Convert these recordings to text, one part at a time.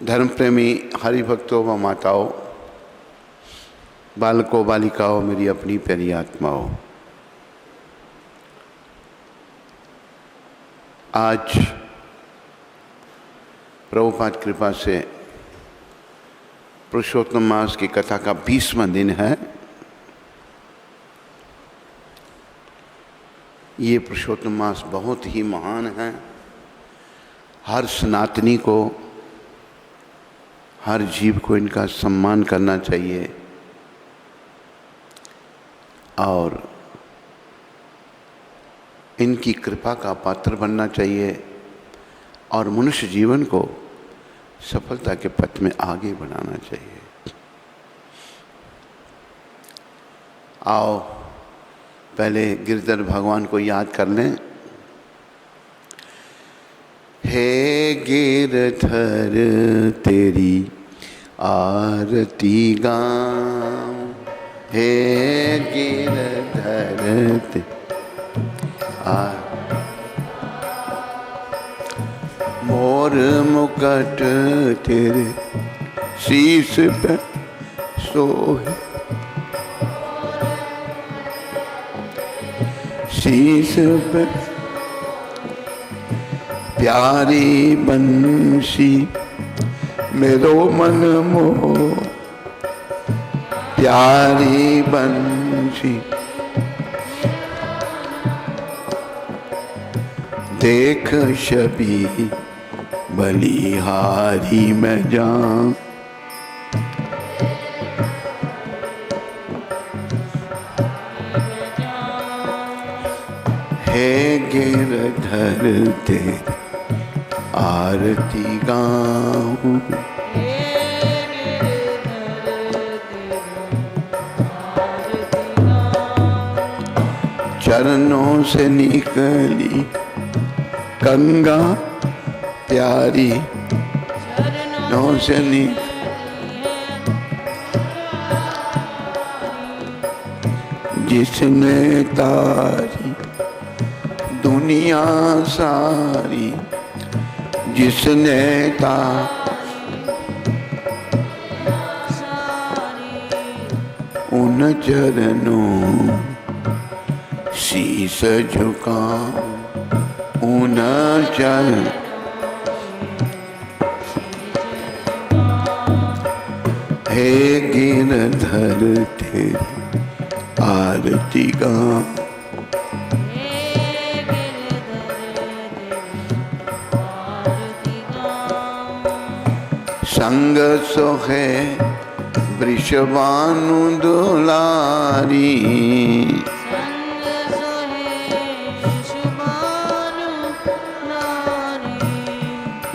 धर्म प्रेमी हरिभक्तों व माताओं, बालकों बालिकाओं, मेरी अपनी प्यारी आत्माओं, आज प्रभुपाद कृपा से पुरुषोत्तम मास की कथा का 20वां दिन है। ये पुरुषोत्तम मास बहुत ही महान है। हर सनातनी को, हर जीव को इनका सम्मान करना चाहिए और इनकी कृपा का पात्र बनना चाहिए और मनुष्य जीवन को सफलता के पथ में आगे बढ़ाना चाहिए। आओ पहले गिरधर भगवान को याद कर लें। हे गिरधर तेरी आरती गाऊं, हे गिरधर मोर मुकुट तेरे शीश पे सोहे, शीश पे प्यारी बंसी मेरो मन मोह, प्यारी बंसी देख शबी बलिहारी में जाऊं। हे गिरधर तेरी आरती गाऊं, चरणों से निकली गंगा प्यारी, चरणों से जिसने तारी दुनिया सारी, जिसने उन चरणों शीश झुकाऊं, उन चरण हे गिरधर तेरी आरती गाऊं। संग सोहे वृषभानु दुलारी,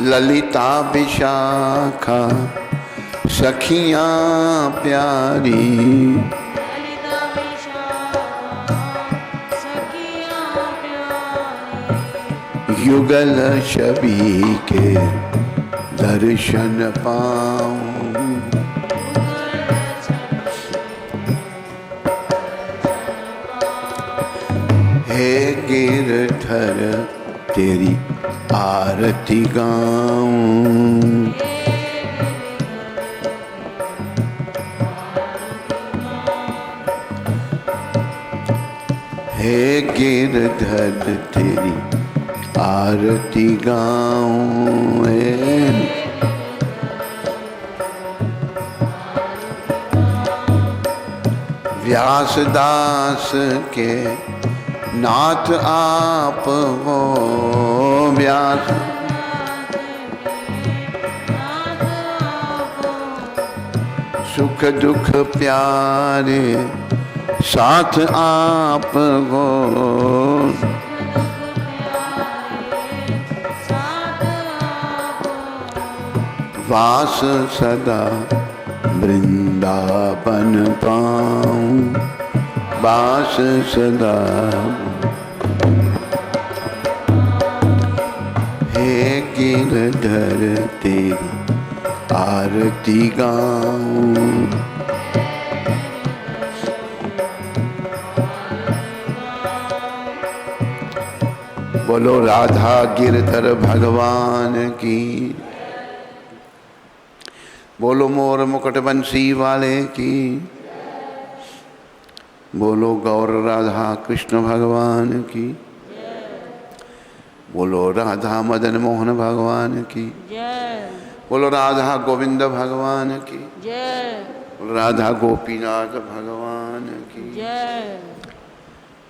ललिता विशाखा सखियां प्यारी, युगल छवि के दर्शन पाऊं। हे गिरधर तेरी आरती गाऊं, हे गिरधर तेरी आरती गाऊं। व्यासदास के नाथ आप हो, व्यास सुख दुख प्यारे साथ आप हो, वास सदा वृंदावन पाऊं, वास सदा। हे गिरधर तेरी आरती गाऊं, बोलो राधा गिरधर भगवान की। बोलो मोर मुकुट बंसी वाले की, बोलो गौर राधा कृष्ण भगवान की, बोलो राधा मदन मोहन भगवान की, बोलो राधा गोविंद भगवान की, बोलो राधा गोपीनाथ भगवान की,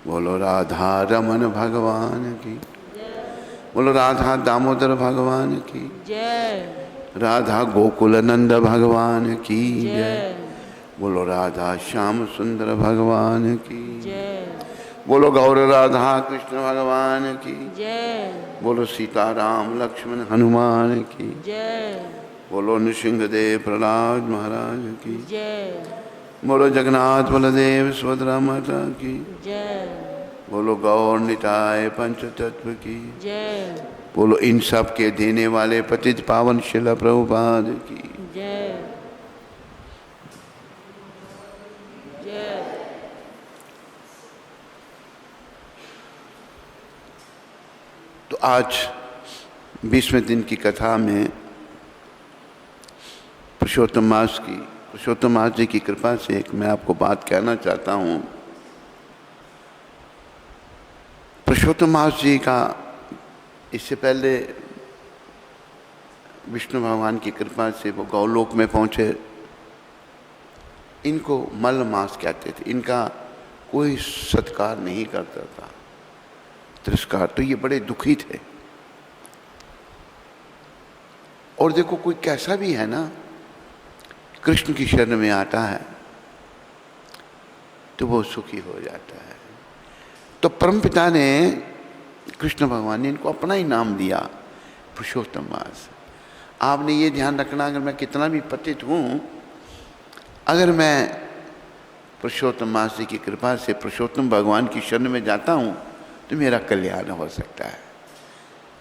बोलो राधा रमन भगवान की, बोलो राधा दामोदर भगवान की, राधा गोकुल नंद भगवान की जय, बोलो राधा श्याम सुंदर भगवान की, बोलो गौर राधा कृष्ण भगवान की, बोलो सीताराम लक्ष्मण हनुमान की, बोलो नृसिंहदेव प्रहलाद महाराज की, बोलो जगन्नाथ बलदेव सुभद्रा माता की, बोलो गौर निताय पंच तत्व की, बोलो इन सब के देने वाले पतित पावन शिला प्रभुपाद की। तो आज 20वें दिन की कथा में पुरुषोत्तम मास जी की कृपा से एक मैं आपको बात कहना चाहता हूँ। पुरुषोत्तम मास जी का इससे पहले विष्णु भगवान की कृपा से वो गौलोक में पहुँचे। इनको मल मास कहते थे, इनका कोई सत्कार नहीं करता था, तिरस्कार। तो ये बड़े दुखी थे। और देखो कोई कैसा भी है ना, कृष्ण की शरण में आता है तो वो सुखी हो जाता है। तो परमपिता ने, कृष्ण भगवान ने इनको अपना ही नाम दिया पुरुषोत्तम मास। आपने ये ध्यान रखना, अगर मैं कितना भी पतित हूँ, अगर मैं पुरुषोत्तम मास जी की कृपा से पुरुषोत्तम भगवान की शरण में जाता हूँ तो मेरा कल्याण हो सकता है।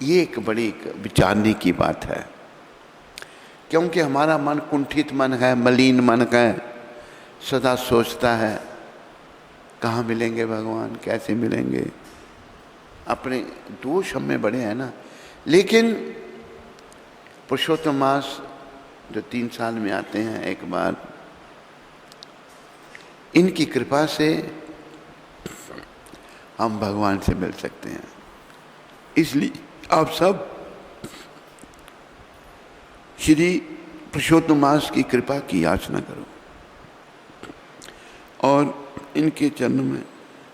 ये एक बड़ी विचारने की बात है, क्योंकि हमारा मन कुंठित मन है, मलिन मन है, सदा सोचता है कहाँ मिलेंगे भगवान, कैसे मिलेंगे। अपने दोष हम में बड़े हैं ना। लेकिन पुरुषोत्तम मास जो 3 साल में आते हैं एक बार, इनकी कृपा से हम भगवान से मिल सकते हैं। इसलिए आप सब श्री पुरुषोत्तम मास की कृपा की याचना करो और इनके चरणों में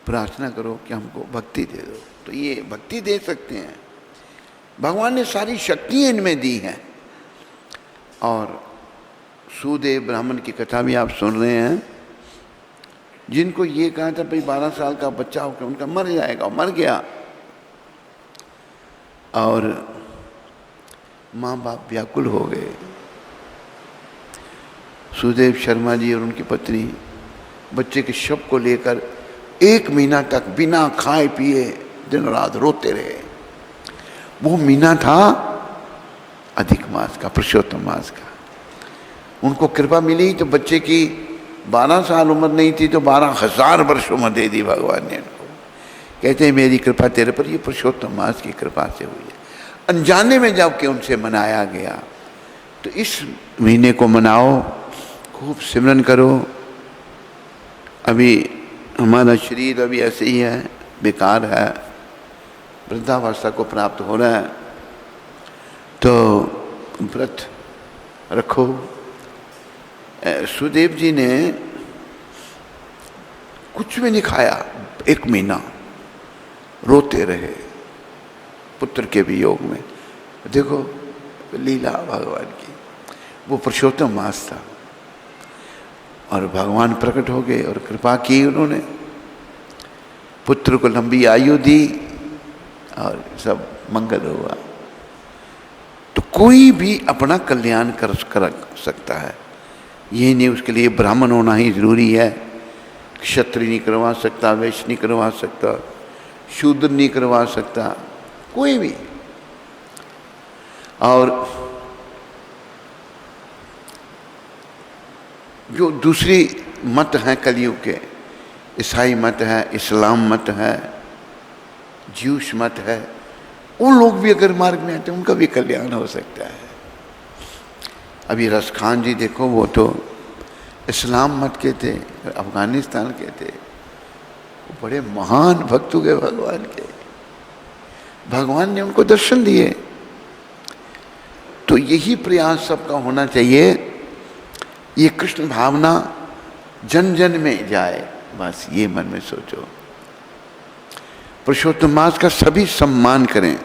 प्रार्थना करो कि हमको भक्ति दे दो। तो ये भक्ति दे सकते हैं। भगवान ने सारी शक्तियाँ इनमें दी हैं। और सुदेव ब्राह्मण की कथा भी आप सुन रहे हैं, जिनको ये कहा था भाई 12 साल का बच्चा होकर उनका मर जाएगा, मर गया। और माँ बाप व्याकुल हो गए। सुदेव शर्मा जी और उनकी पत्नी बच्चे के शव को लेकर 1 महीना तक बिना खाए पिए दिन रात रोते रहे। वो महीना था अधिक मास का, पुरुषोत्तम मास का। उनको कृपा मिली तो बच्चे की 12 साल उम्र नहीं थी तो 12,000 वर्ष उम्र दे दी भगवान ने उनको। कहते हैं मेरी कृपा तेरे पर, ये पुरुषोत्तम मास की कृपा से हुई है। अनजाने में जब कि उनसे मनाया गया, तो इस महीने को मनाओ, खूब सिमरन करो। अभी हमारा शरीर अभी ऐसे ही है, बेकार है, वृद्धावस्था को प्राप्त हो रहा है, तो व्रत रखो। सुदेव जी ने कुछ भी नहीं खाया, 1 महीना रोते रहे पुत्र के वियोग में। देखो लीला भगवान की, वो पुरुषोत्तम मास था और भगवान प्रकट हो गए और कृपा की उन्होंने, पुत्र को लंबी आयु दी और सब मंगल हुआ। तो कोई भी अपना कल्याण कर सकता है, ये नहीं उसके लिए ब्राह्मण होना ही जरूरी है। क्षत्रिय नहीं करवा सकता, वैश्य नहीं करवा सकता, शूद्र नहीं करवा सकता, कोई भी। और जो दूसरी मत हैं कलयुग के, ईसाई मत है, इस्लाम मत है, ज्यूश मत है, उन लोग भी अगर मार्ग में आते हैं उनका भी कल्याण हो सकता है। अभी रस खान जी देखो, वो तो इस्लाम मत के थे, अफगानिस्तान के थे, वो बड़े महान भक्त हुए भगवान के, भगवान ने उनको दर्शन दिए। तो यही प्रयास सबका होना चाहिए, ये कृष्ण भावना जन जन में जाए, बस ये मन में सोचो। पुरुषोत्तम मास का सभी सम्मान करें।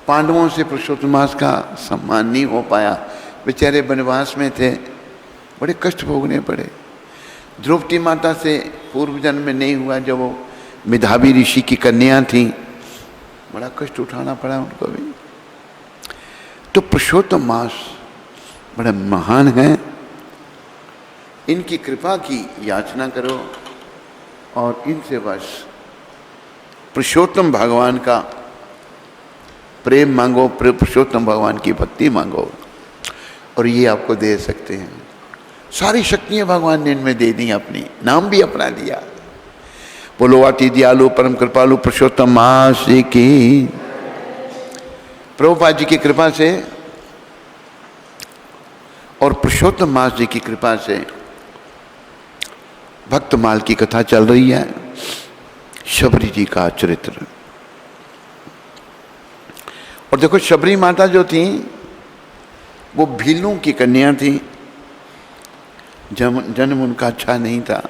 पांडवों से पुरुषोत्तम मास का सम्मान नहीं हो पाया, बेचारे वनवास में थे, बड़े कष्ट भोगने पड़े। द्रौपदी माता से पूर्व जन्म में नहीं हुआ, जब वो मेधावी ऋषि की कन्या थी, बड़ा कष्ट उठाना पड़ा उनको भी। तो पुरुषोत्तम मास बड़े महान हैं, इनकी कृपा की याचना करो और इनसे बस पुरुषोत्तम भगवान का प्रेम मांगो, पुरुषोत्तम भगवान की भक्ति मांगो, और ये आपको दे सकते हैं। सारी शक्तियां भगवान ने इनमें दे दी, अपनी नाम भी अपना दिया। बोलो अति दयालु परम कृपालु पुरुषोत्तम मास की। प्रभुपाद जी की कृपा से और पुरुषोत्तम मास जी की कृपा से भक्तमाल की कथा चल रही है, शबरी जी का चरित्र। और देखो, शबरी माता जो थी वो भीलों की कन्या थी, जन्म उनका अच्छा नहीं था,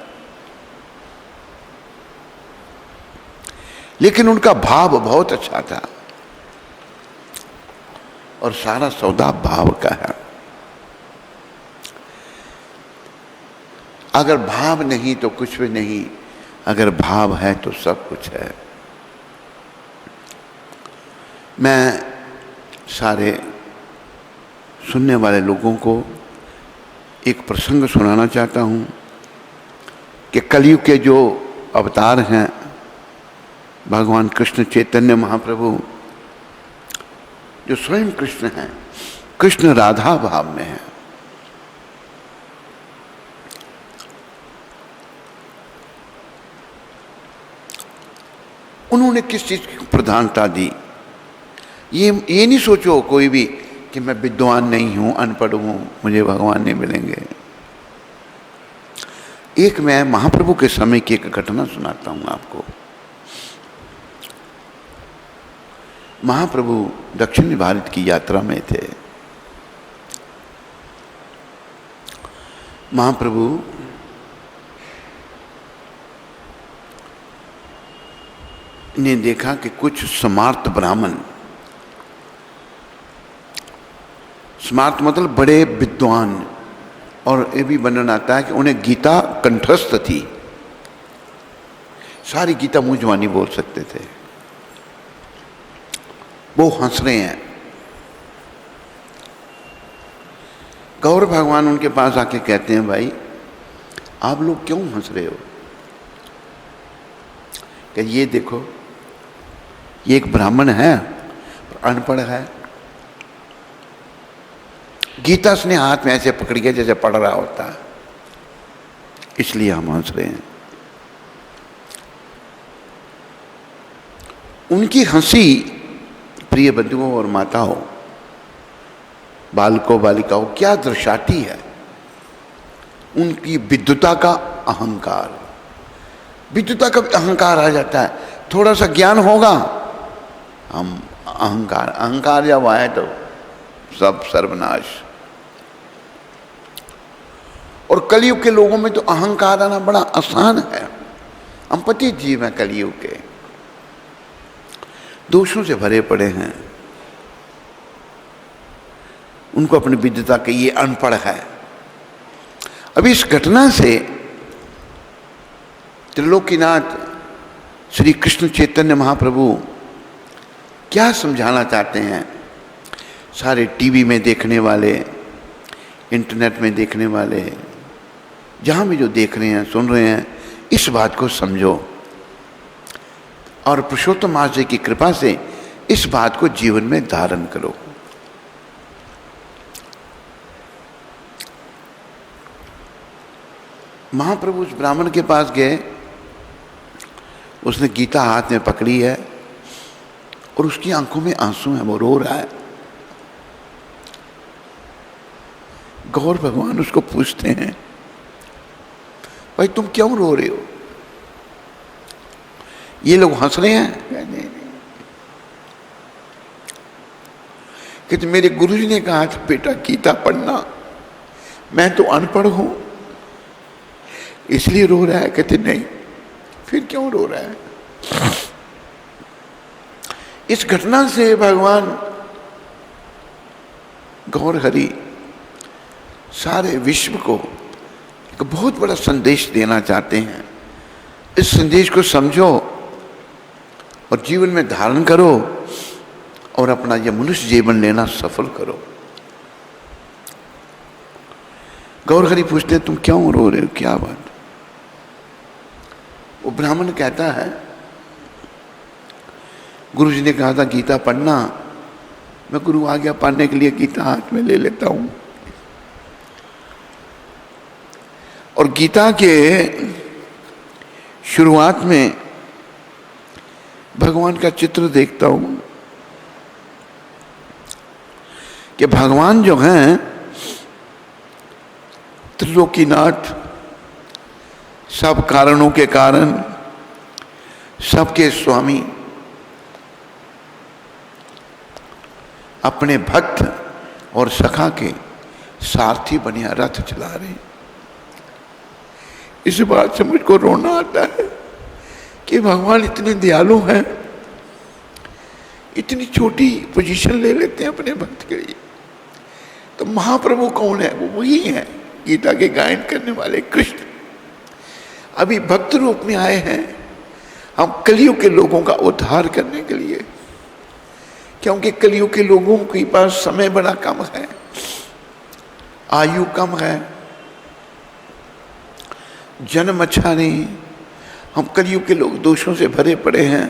लेकिन उनका भाव बहुत अच्छा था, और सारा सौदा भाव का है। अगर भाव नहीं तो कुछ भी नहीं, अगर भाव है तो सब कुछ है। मैं सारे सुनने वाले लोगों को एक प्रसंग सुनाना चाहता हूँ कि कलयुग के जो अवतार हैं, भगवान कृष्ण चैतन्य महाप्रभु, जो स्वयं कृष्ण हैं, कृष्ण राधा भाव में है। उन्होंने किस चीज की प्रधानता दी, ये नहीं सोचो कोई भी कि मैं विद्वान नहीं हूं, अनपढ़ हूं, मुझे भगवान नहीं मिलेंगे। एक मैं महाप्रभु के समय की एक घटना सुनाता हूं आपको। महाप्रभु दक्षिण भारत की यात्रा में थे। महाप्रभु ने देखा कि कुछ स्मार्त ब्राह्मण, स्मार्त मतलब बड़े विद्वान, और ये भी वर्णन आता है कि उन्हें गीता कंठस्थ थी, सारी गीता मुंह जुबानी बोल सकते थे। वो हंस रहे हैं। गौर भगवान उनके पास आके कहते हैं, भाई आप लोग क्यों हंस रहे हो? कि ये देखो, ये एक ब्राह्मण है, अनपढ़ है, गीता उसने हाथ में ऐसे पकड़ के जैसे पढ़ रहा होता है, इसलिए हम हंस रहे हैं। उनकी हंसी प्रिय बंधुओं और माताओं, बालकों बालिकाओं, क्या दर्शाती है? उनकी विद्वता का अहंकार, विद्वता का अहंकार आ जाता है। थोड़ा सा ज्ञान होगा, हम अहंकार, अहंकार जब आए तो सब सर्वनाश। और कलयुग के लोगों में तो अहंकार आना बड़ा आसान है। हम पति जीव हैं, कलयुग के दोषों से भरे पड़े हैं। उनको अपनी विद्वता के ये अनपढ़ है। अभी इस घटना से त्रिलोकीनाथ श्री कृष्ण चैतन्य महाप्रभु क्या समझाना चाहते हैं? सारे टीवी में देखने वाले, इंटरनेट में देखने वाले, जहाँ भी जो देख रहे हैं, सुन रहे हैं, इस बात को समझो और पुरुषोत्तम मास जी की कृपा से इस बात को जीवन में धारण करो। महाप्रभु उस ब्राह्मण के पास गए, उसने गीता हाथ में पकड़ी है और उसकी आंखों में आंसू है, वो रो रहा है। गौर भगवान उसको पूछते हैं, भाई तुम क्यों रो रहे हो? ये लोग हंस रहे हैं। नहीं, कहते मेरे गुरुजी ने कहा था बेटा गीता पढ़ना, मैं तो अनपढ़ हूं इसलिए रो रहा है। कहते नहीं, फिर क्यों रो रहा है? इस घटना से भगवान गौर हरि सारे विश्व को एक बहुत बड़ा संदेश देना चाहते हैं। इस संदेश को समझो और जीवन में धारण करो और अपना यह मनुष्य जीवन लेना सफल करो। गौर हरि पूछते हैं तुम क्यों रो रहे हो, क्या बात? वो ब्राह्मण कहता है गुरु जी ने कहा था गीता पढ़ना, मैं गुरु आज्ञा पाने के लिए गीता हाथ में ले लेता हूं और गीता के शुरुआत में भगवान का चित्र देखता हूं कि भगवान जो हैं त्रिलोकीनाथ, सब कारणों के कारण, सबके स्वामी, अपने भक्त और सखा के सारथी बनिया रथ चला रहे। इस बात से मुझको रोना आता है कि भगवान इतने दयालु हैं, इतनी छोटी पोजीशन ले लेते हैं अपने भक्त के लिए। तो महाप्रभु कौन है? वो वही है गीता के गायन करने वाले कृष्ण। अभी भक्त रूप में आए हैं हम कलियुग के लोगों का उद्धार करने के लिए, क्योंकि कलियुग के लोगों के पास समय बड़ा कम है, आयु कम है, जन्म अच्छा नहीं। हम कलियुग के लोग दोषों से भरे पड़े हैं,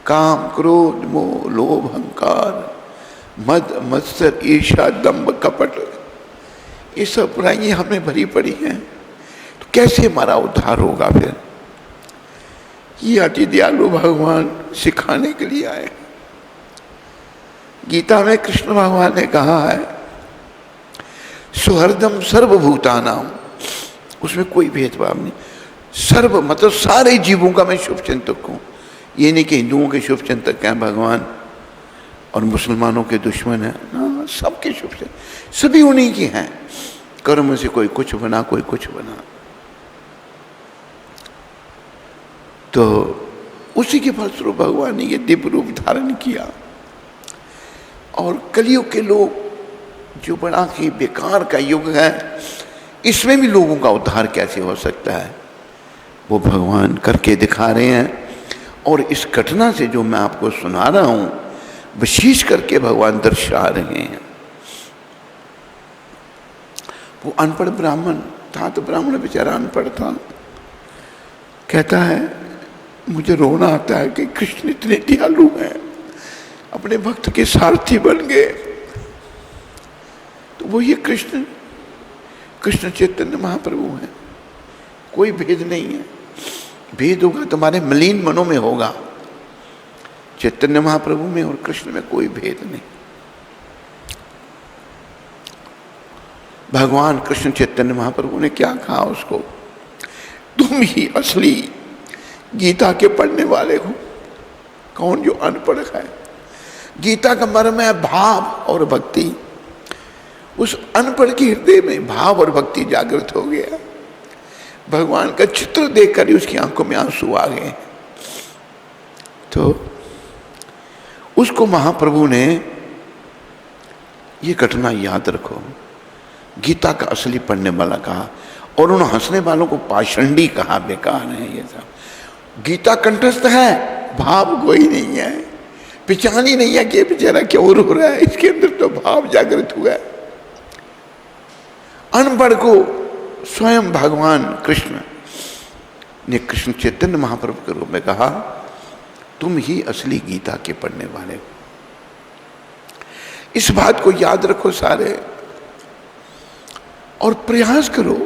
काम क्रोध मोह लोभ अहंकार मद मत्सर ईर्ष्या दंभ कपट, ये सब बुराइयां हमें भरी पड़ी हैं। तो कैसे हमारा उद्धार होगा? फिर ये अति दयालु भगवान सिखाने के लिए आए। गीता में कृष्ण भगवान ने कहा है सुहृदम सर्वभूतानाम, उसमें कोई भेदभाव नहीं। सर्व मतलब सारे जीवों का मैं शुभ चिंतक हूं। ये नहीं कि हिंदुओं के शुभ चिंतक हैं भगवान और मुसलमानों के दुश्मन हैं ना, सबके शुभ चिंतक सभी उन्हीं की हैं। कर्म से कोई कुछ बना कोई कुछ बना, तो उसी के फलस्वरूप भगवान ने ये दिव्य रूप धारण किया। और कलियुग के लोग जो बड़ा ही बेकार का युग है, इसमें भी लोगों का उद्धार कैसे हो सकता है वो भगवान करके दिखा रहे हैं। और इस घटना से जो मैं आपको सुना रहा हूं विशेष करके भगवान दर्शा रहे हैं। वो अनपढ़ ब्राह्मण था, तो ब्राह्मण बेचारा अनपढ़ था, कहता है मुझे रोना आता है कि कृष्ण इतने दयालु हैं, अपने भक्त के सारथी बन गए। तो वो ये कृष्ण चैतन्य महाप्रभु हैं, कोई भेद नहीं है। भेद होगा तुम्हारे मलिन मनों में होगा, चैतन्य महाप्रभु में और कृष्ण में कोई भेद नहीं। भगवान कृष्ण चैतन्य महाप्रभु ने क्या कहा उसको? तुम ही असली गीता के पढ़ने वाले हो। कौन? जो अनपढ़ है। गीता का मर्म है भाव और भक्ति। उस अनपढ़ के हृदय में भाव और भक्ति जागृत हो गया। भगवान का चित्र देखकर ही उसकी आंखों में आंसू आ गए। तो उसको महाप्रभु ने ये घटना याद रखो, गीता का असली पढ़ने वाला कहा, और उन हंसने वालों को पाषंडी कहा, बेकार है ये सब। गीता कंठस्थ है, भाव कोई नहीं है, पहचान ही नहीं है कि बेचारा क्यों रो रहा है, इसके अंदर तो भाव जागृत हुआ है। अनपढ़ को स्वयं भगवान कृष्ण ने कृष्ण चैतन्य महाप्रभु के रूप में कहा तुम ही असली गीता के पढ़ने वाले हो। इस बात को याद रखो सारे, और प्रयास करो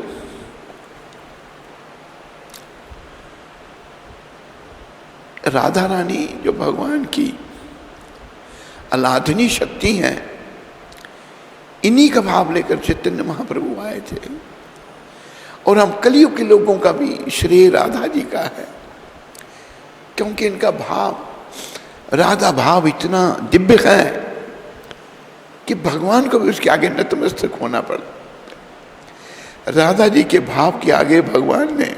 राधा रानी जो भगवान की अलाधनी शक्ति है, इन्हीं का भाव लेकर चैतन्य महाप्रभु आए थे। और हम कलियुग के लोगों का भी श्रेय राधा जी का है, क्योंकि इनका भाव, राधा भाव इतना दिव्य है कि भगवान को भी उसके आगे नतमस्तक होना पड़ा। राधा जी के भाव के आगे भगवान ने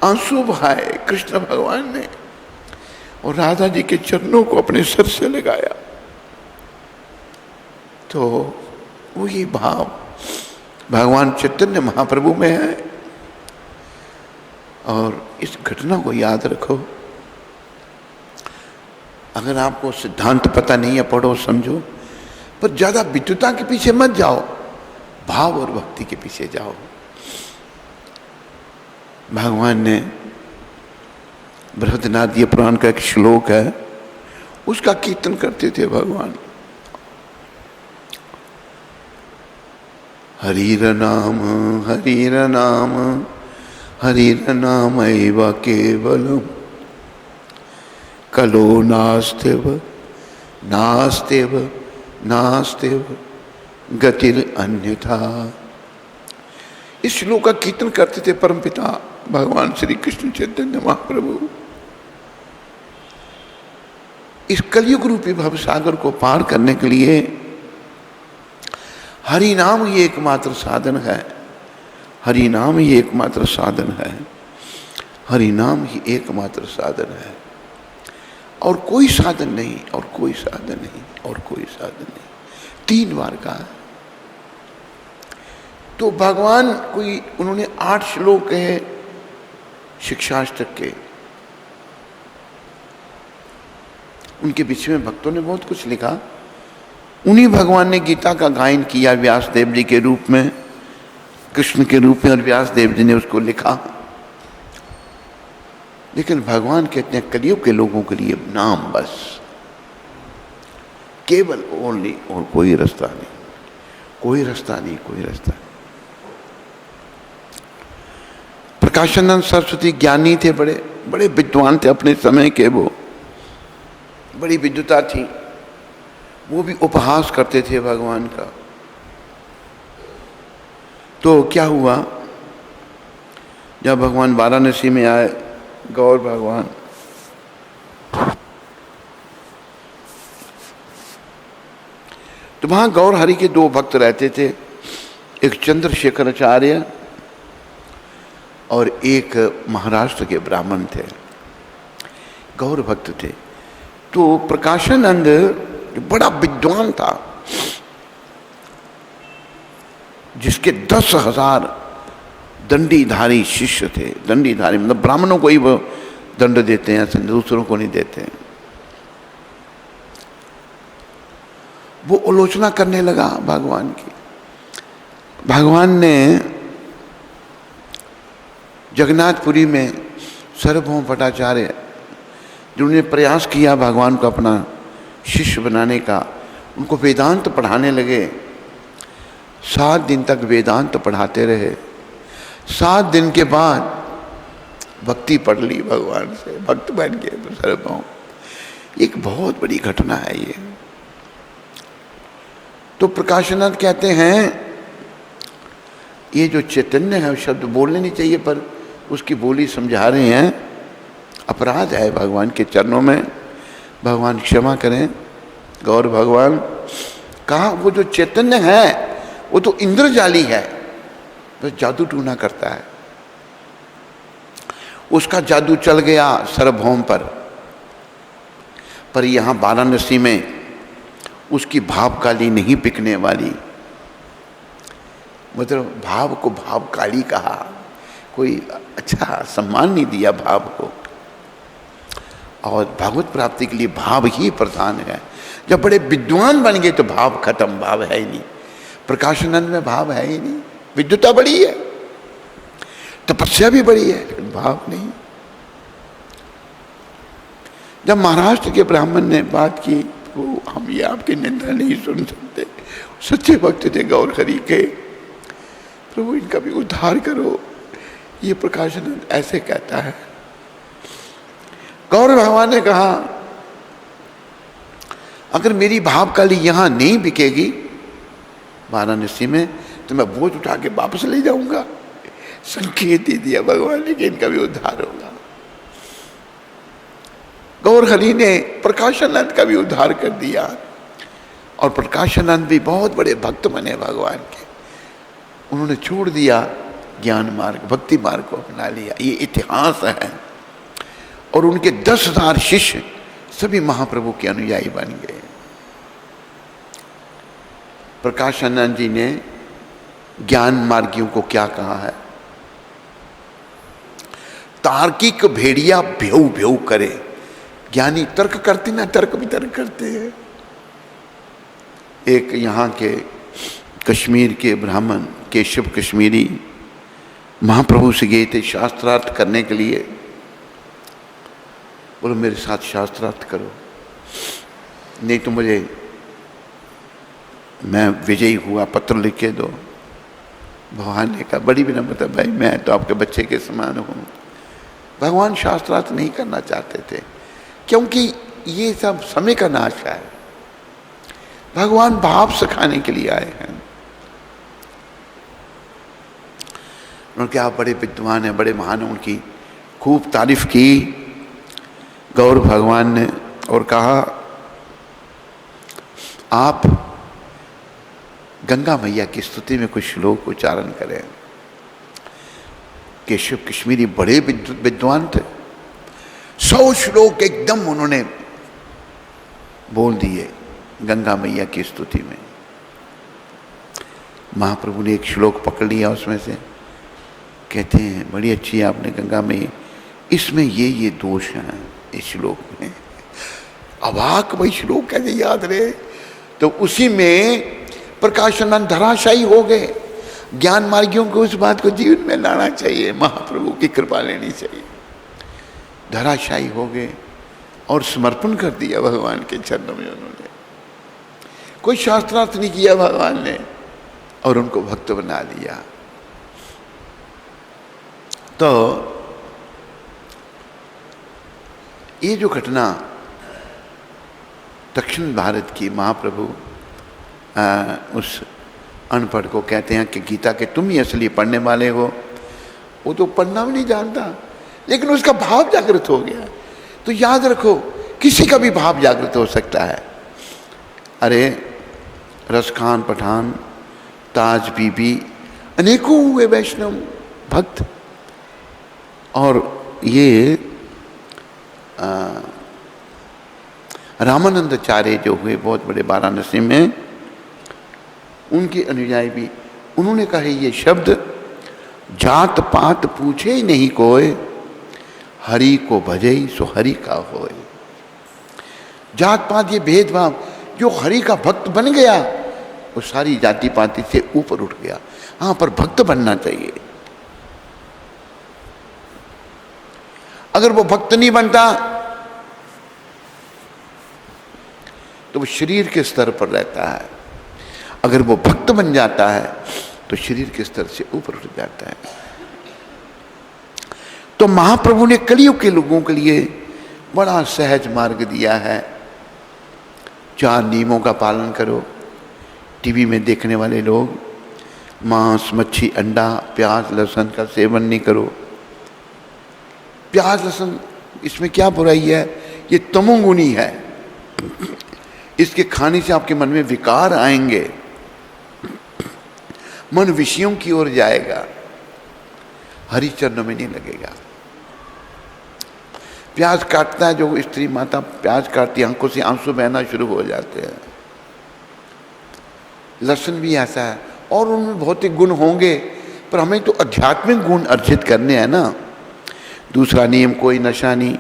आंसू बहाए, कृष्ण भगवान ने, और राधा जी के चरणों को अपने सर से लगाया। तो वही भाव भगवान चैतन्य महाप्रभु में है। और इस घटना को याद रखो। अगर आपको सिद्धांत पता नहीं है, पढ़ो समझो, पर ज्यादा विद्युता के पीछे मत जाओ, भाव और भक्ति के पीछे जाओ। भगवान ने बृहदनाथीय पुराण का एक श्लोक है, उसका कीर्तन करते थे भगवान। हरिर नाम हरिर नाम हरिर नाम एव केवलम कलो नास्तेव नास्तेव नास्तेव गतिर अन्यथा। इस श्लोक का कीर्तन करते थे परमपिता भगवान श्री कृष्ण चैतन्य महाप्रभु। इस कलयुग रूपी भवसागर को पार करने के लिए हरि नाम ही एकमात्र साधन है। हरि नाम ही एकमात्र साधन है। हरि नाम ही एकमात्र साधन है, और कोई साधन नहीं, और कोई साधन नहीं, और कोई साधन नहीं। 3 बार कहा। तो भगवान कोई, उन्होंने 8 श्लोक कहे शिक्षाष्टक के। उनके पीछे में भक्तों ने बहुत कुछ लिखा। उन्हीं भगवान ने गीता का गायन किया व्यास देव जी के रूप में, कृष्ण के रूप में, और व्यास देव जी ने उसको लिखा। लेकिन भगवान कहते हैं कलयुग के लोगों के लिए नाम बस, केवल, ओनली, और कोई रास्ता नहीं, कोई रास्ता नहीं, कोई रास्ता नहीं। प्रकाशानंद सरस्वती ज्ञानी थे, बड़े बड़े विद्वान थे अपने समय के। वो बड़ी विद्वता थी। वो भी उपहास करते थे भगवान का। तो क्या हुआ, जब भगवान वाराणसी में आए, गौर भगवान, तो वहां गौर हरि के 2 भक्त रहते थे, एक चंद्रशेखराचार्य और एक महाराष्ट्र के ब्राह्मण थे, गौर भक्त थे। तो प्रकाशानंद बड़ा विद्वान था, जिसके 10,000 दंडीधारी शिष्य थे। दंडीधारी मतलब ब्राह्मणों को ही वो दंड देते हैं, दूसरों को नहीं देते हैं। वो आलोचना करने लगा भगवान की। भगवान ने जगन्नाथपुरी में सार्वभौम भट्टाचार्य, जिन्होंने प्रयास किया भगवान को अपना शिष्य बनाने का, उनको वेदांत पढ़ाने लगे। 7 दिन तक वेदांत पढ़ाते रहे। 7 दिन के बाद भक्ति पढ़ ली भगवान से, भक्त बन गए सार्वभौम। एक बहुत बड़ी घटना है ये। तो प्रकाशानंद कहते हैं ये जो चैतन्य है, शब्द बोलने नहीं चाहिए पर उसकी बोली समझा रहे हैं। अपराध है भगवान के चरणों में, भगवान क्षमा करें। गौर भगवान कहा वो जो चैतन्य है वो तो इंद्रजाली है, तो जादू टूना करता है। उसका जादू चल गया सार्वभौम पर यहां वाराणसी में उसकी भाव काली नहीं बिकने वाली। मतलब भाव को भाव काली कहा, कोई अच्छा सम्मान नहीं दिया भाव को। और भागवत प्राप्ति के लिए भाव ही प्रधान है। जब बड़े विद्वान बन गए तो भाव खत्म, भाव है ही नहीं। प्रकाशानंद में भाव है ही नहीं। विद्वता बड़ी है, तपस्या भी बड़ी है, लेकिन भाव नहीं। जब महाराष्ट्र के ब्राह्मण ने बात की, वो हम ये आपकी निंदा नहीं सुन सकते, सच्चे भक्त थे गौर हरि के, प्रभु इनका भी उद्धार करो। ये प्रकाशानंद ऐसे कहता है। गौर भगवान ने कहा अगर मेरी भाव काली यहां नहीं बिकेगी वाराणसी में, तो मैं बोझ उठा के वापस ले जाऊंगा। संकेत ही दिया भगवान ने कि इनका भी उद्धार होगा। गौर हरि ने प्रकाशानंद का भी उद्धार कर दिया, और प्रकाशानंद भी बहुत बड़े भक्त बने भगवान के। उन्होंने छोड़ दिया ज्ञान मार्ग, भक्ति मार्ग को अपना लिया। ये इतिहास है। और उनके 10,000 शिष्य सभी महाप्रभु के अनुयायी बन गए। प्रकाशानंद जी ने ज्ञान मार्गियों को क्या कहा है? तार्किक भेड़िया भेऊ भेऊ करे। ज्ञानी तर्क करते ना, तर्क भी तर्क करते हैं। एक यहाँ के कश्मीर के ब्राह्मण केशव कश्मीरी महाप्रभु से गए थे शास्त्रार्थ करने के लिए। बोलो मेरे साथ शास्त्रार्थ करो, नहीं तो मुझे, मैं विजयी हुआ, पत्र लिख के दो। भगवान ने कहा बड़ी विनम्रता, भाई मैं तो आपके बच्चे के समान हूँ। भगवान शास्त्रार्थ नहीं करना चाहते थे, क्योंकि ये सब समय का नाश है। भगवान भाव सिखाने के लिए आए हैं। उनके आप बड़े विद्वान हैं, बड़े महान हैं, उनकी खूब तारीफ की गौर भगवान ने, और कहा आप गंगा मैया की स्तुति में कुछ श्लोक उच्चारण करें। केशव कश्मीरी बड़े विद्वान थे, 100 श्लोक एकदम उन्होंने बोल दिए गंगा मैया की स्तुति में। महाप्रभु ने एक श्लोक पकड़ लिया उसमें से, कहते हैं बड़ी अच्छी है आपने गंगा मैया, इसमें ये दोष हैं इस श्लोक में। अवाक भाई श्लोक कैसे याद रहे? तो उसी में प्रकाशानंद धराशायी हो गए। ज्ञान मार्गियों को उस बात को जीवन में लाना चाहिए, महाप्रभु की कृपा लेनी चाहिए। धराशायी हो गए और समर्पण कर दिया भगवान के चरणों में उन्होंने। कोई शास्त्रार्थ नहीं किया भगवान ने, और उनको भक्त बना लिया। तो ये जो घटना दक्षिण भारत की, महाप्रभु उस अनपढ़ को कहते हैं कि गीता के तुम ही असली पढ़ने वाले हो। वो तो पढ़ना भी नहीं जानता, लेकिन उसका भाव जागृत हो गया। तो याद रखो, किसी का भी भाव जागृत हो सकता है। अरे रसखान पठान, ताज बीबी, अनेकों हुए वैष्णव भक्त। और ये रामानंदाचार्य जो हुए बहुत बड़े वाराणसी में, उनके अनुयायी भी, उन्होंने कहा ये शब्द, जात पात पूछे ही नहीं कोई, हरि को भजे सो हरि का होए। जात पात ये भेदभाव, जो हरि का भक्त बन गया वो सारी जाति पाति से ऊपर उठ गया। हाँ, पर भक्त बनना चाहिए। अगर वो भक्त नहीं बनता तो वो शरीर के स्तर पर रहता है। अगर वो भक्त बन जाता है तो शरीर के स्तर से ऊपर उठ जाता है। तो महाप्रभु ने कलियुग के लोगों के लिए बड़ा सहज मार्ग दिया है। 4 नियमों का पालन करो। टीवी में देखने वाले लोग मांस, मच्छी, अंडा, प्याज, लहसुन का सेवन नहीं करो। प्याज लहसुन, इसमें क्या बुराई है? ये तमोगुणी है। इसके खाने से आपके मन में विकार आएंगे, मन विषयों की ओर जाएगा, हरि चरणों में नहीं लगेगा। प्याज काटता है जो स्त्री माता प्याज काटती, आंखों से आंसू बहना शुरू हो जाते हैं। लहसुन भी ऐसा है, और उनमें भौतिक गुण होंगे, पर हमें तो आध्यात्मिक गुण अर्जित करने हैं ना। दूसरा नियम, कोई नशा नहीं।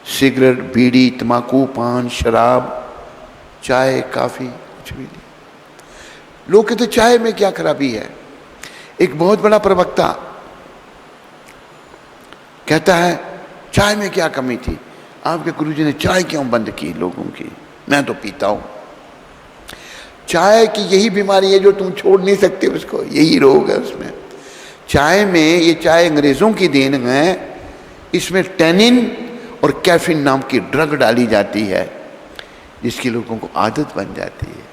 सिगरेट, बीड़ी, तम्बाकू, पान, शराब, चाय, काफ़ी, कुछ भी नहीं। लोग कहते चाय में क्या खराबी है? एक बहुत बड़ा प्रवक्ता कहता है चाय में क्या कमी थी? आपके गुरुजी ने चाय क्यों बंद की लोगों की? मैं तो पीता हूं। चाय की यही बीमारी है जो तुम छोड़ नहीं सकते उसको, यही रोग है उसमें। चाय में, ये चाय अंग्रेजों की देन है, इसमें टैनिन और कैफीन नाम की ड्रग डाली जाती है, जिसकी लोगों को आदत बन जाती है।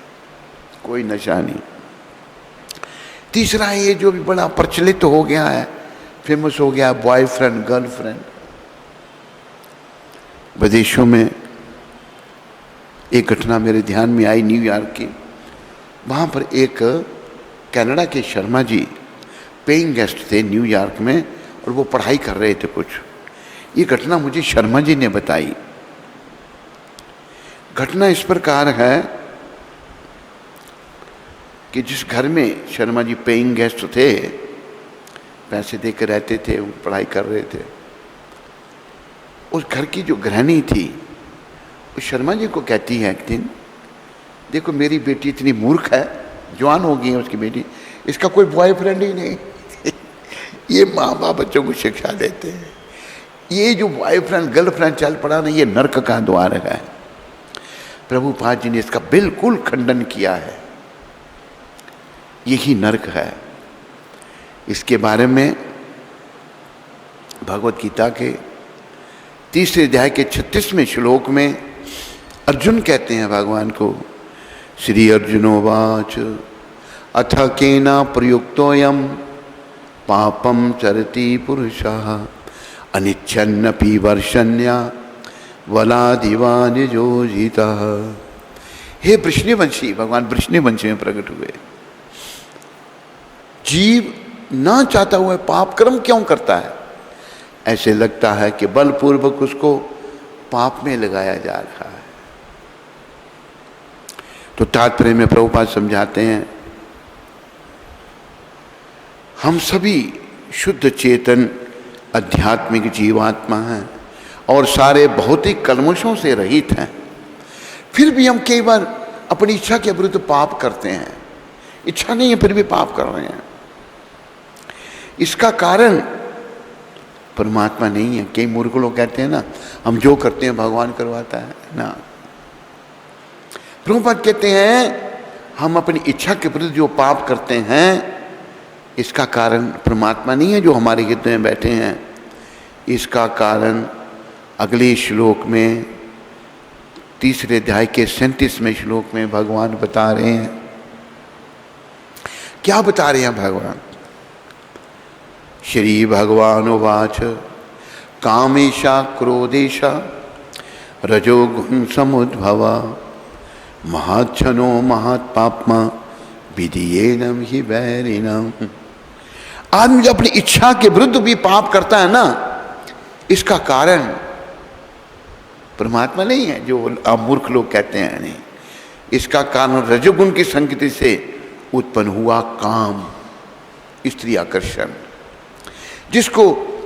कोई नशा नहीं। तीसरा ये जो भी बड़ा प्रचलित हो गया है, फेमस हो गया, बॉयफ्रेंड गर्लफ्रेंड। विदेशों में एक घटना मेरे ध्यान में आई, न्यूयॉर्क की। वहाँ पर एक कनाडा के शर्मा जी पेइंग गेस्ट थे न्यूयॉर्क में, और वो पढ़ाई कर रहे थे कुछ। ये घटना मुझे शर्मा जी ने बताई। घटना इस प्रकार है कि जिस घर में शर्मा जी पेइंग गेस्ट थे, पैसे देकर रहते थे, वो पढ़ाई कर रहे थे, उस घर की जो गृहिणी थी वो शर्मा जी को कहती है एक दिन, देखो मेरी बेटी इतनी मूर्ख है, जवान हो गई है उसकी बेटी, इसका कोई बॉयफ्रेंड ही नहीं। ये माँ बाप बच्चों को शिक्षा देते हैं। ये जो बॉयफ्रेंड गर्लफ्रेंड चल पड़ा ना, ये नर्क का द्वार है। प्रभुपाद जी ने इसका बिल्कुल खंडन किया है। यही नर्क है। इसके बारे में भगवत गीता के 3 अध्याय के 36वें श्लोक में अर्जुन कहते हैं भगवान को, श्री अर्जुनोवाच अथ केना प्रयुक्तोऽयं पापं चरति पुरुषः अनिच्छन्नपि वर्षन्या वलादिवान जोजितः। हे वृष्णिवंशी, भगवान वृष्णिवंशी में प्रकट हुए। जीव ना चाहता हुआ पाप कर्म क्यों करता है? ऐसे लगता है कि बलपूर्वक उसको पाप में लगाया जा रहा है। तो तात्पर्य में प्रभुपाद समझाते हैं, हम सभी शुद्ध चेतन आध्यात्मिक जीवात्मा हैं और सारे भौतिक कल्मशों से रहित हैं। फिर भी हम कई बार अपनी इच्छा के विरुद्ध पाप करते हैं। इच्छा नहीं है फिर भी पाप कर रहे हैं। इसका कारण परमात्मा नहीं है। कई मूर्ख लोग कहते हैं ना, हम जो करते हैं भगवान करवाता है ना। प्रभुपाद कहते हैं हम अपनी इच्छा के विरुद्ध जो पाप करते हैं, इसका कारण परमात्मा नहीं है जो हमारे हृदय में बैठे हैं। इसका कारण अगले श्लोक में 3 अध्याय के 37वें श्लोक में भगवान बता रहे हैं। क्या बता रहे हैं भगवान? श्री भगवान उवाच कामेशा क्रोधेशा रजोगुण समुद्भवा महाच्छनो महात्पाप्मा विधियेनम हि वैरिणम। आदमी जो अपनी इच्छा के विरुद्ध भी पाप करता है ना, इसका कारण परमात्मा नहीं है जो आप मूर्ख लोग कहते हैं। नहीं, इसका कारण रजोगुण की संगति से उत्पन्न हुआ काम, स्त्री आकर्षण, जिसको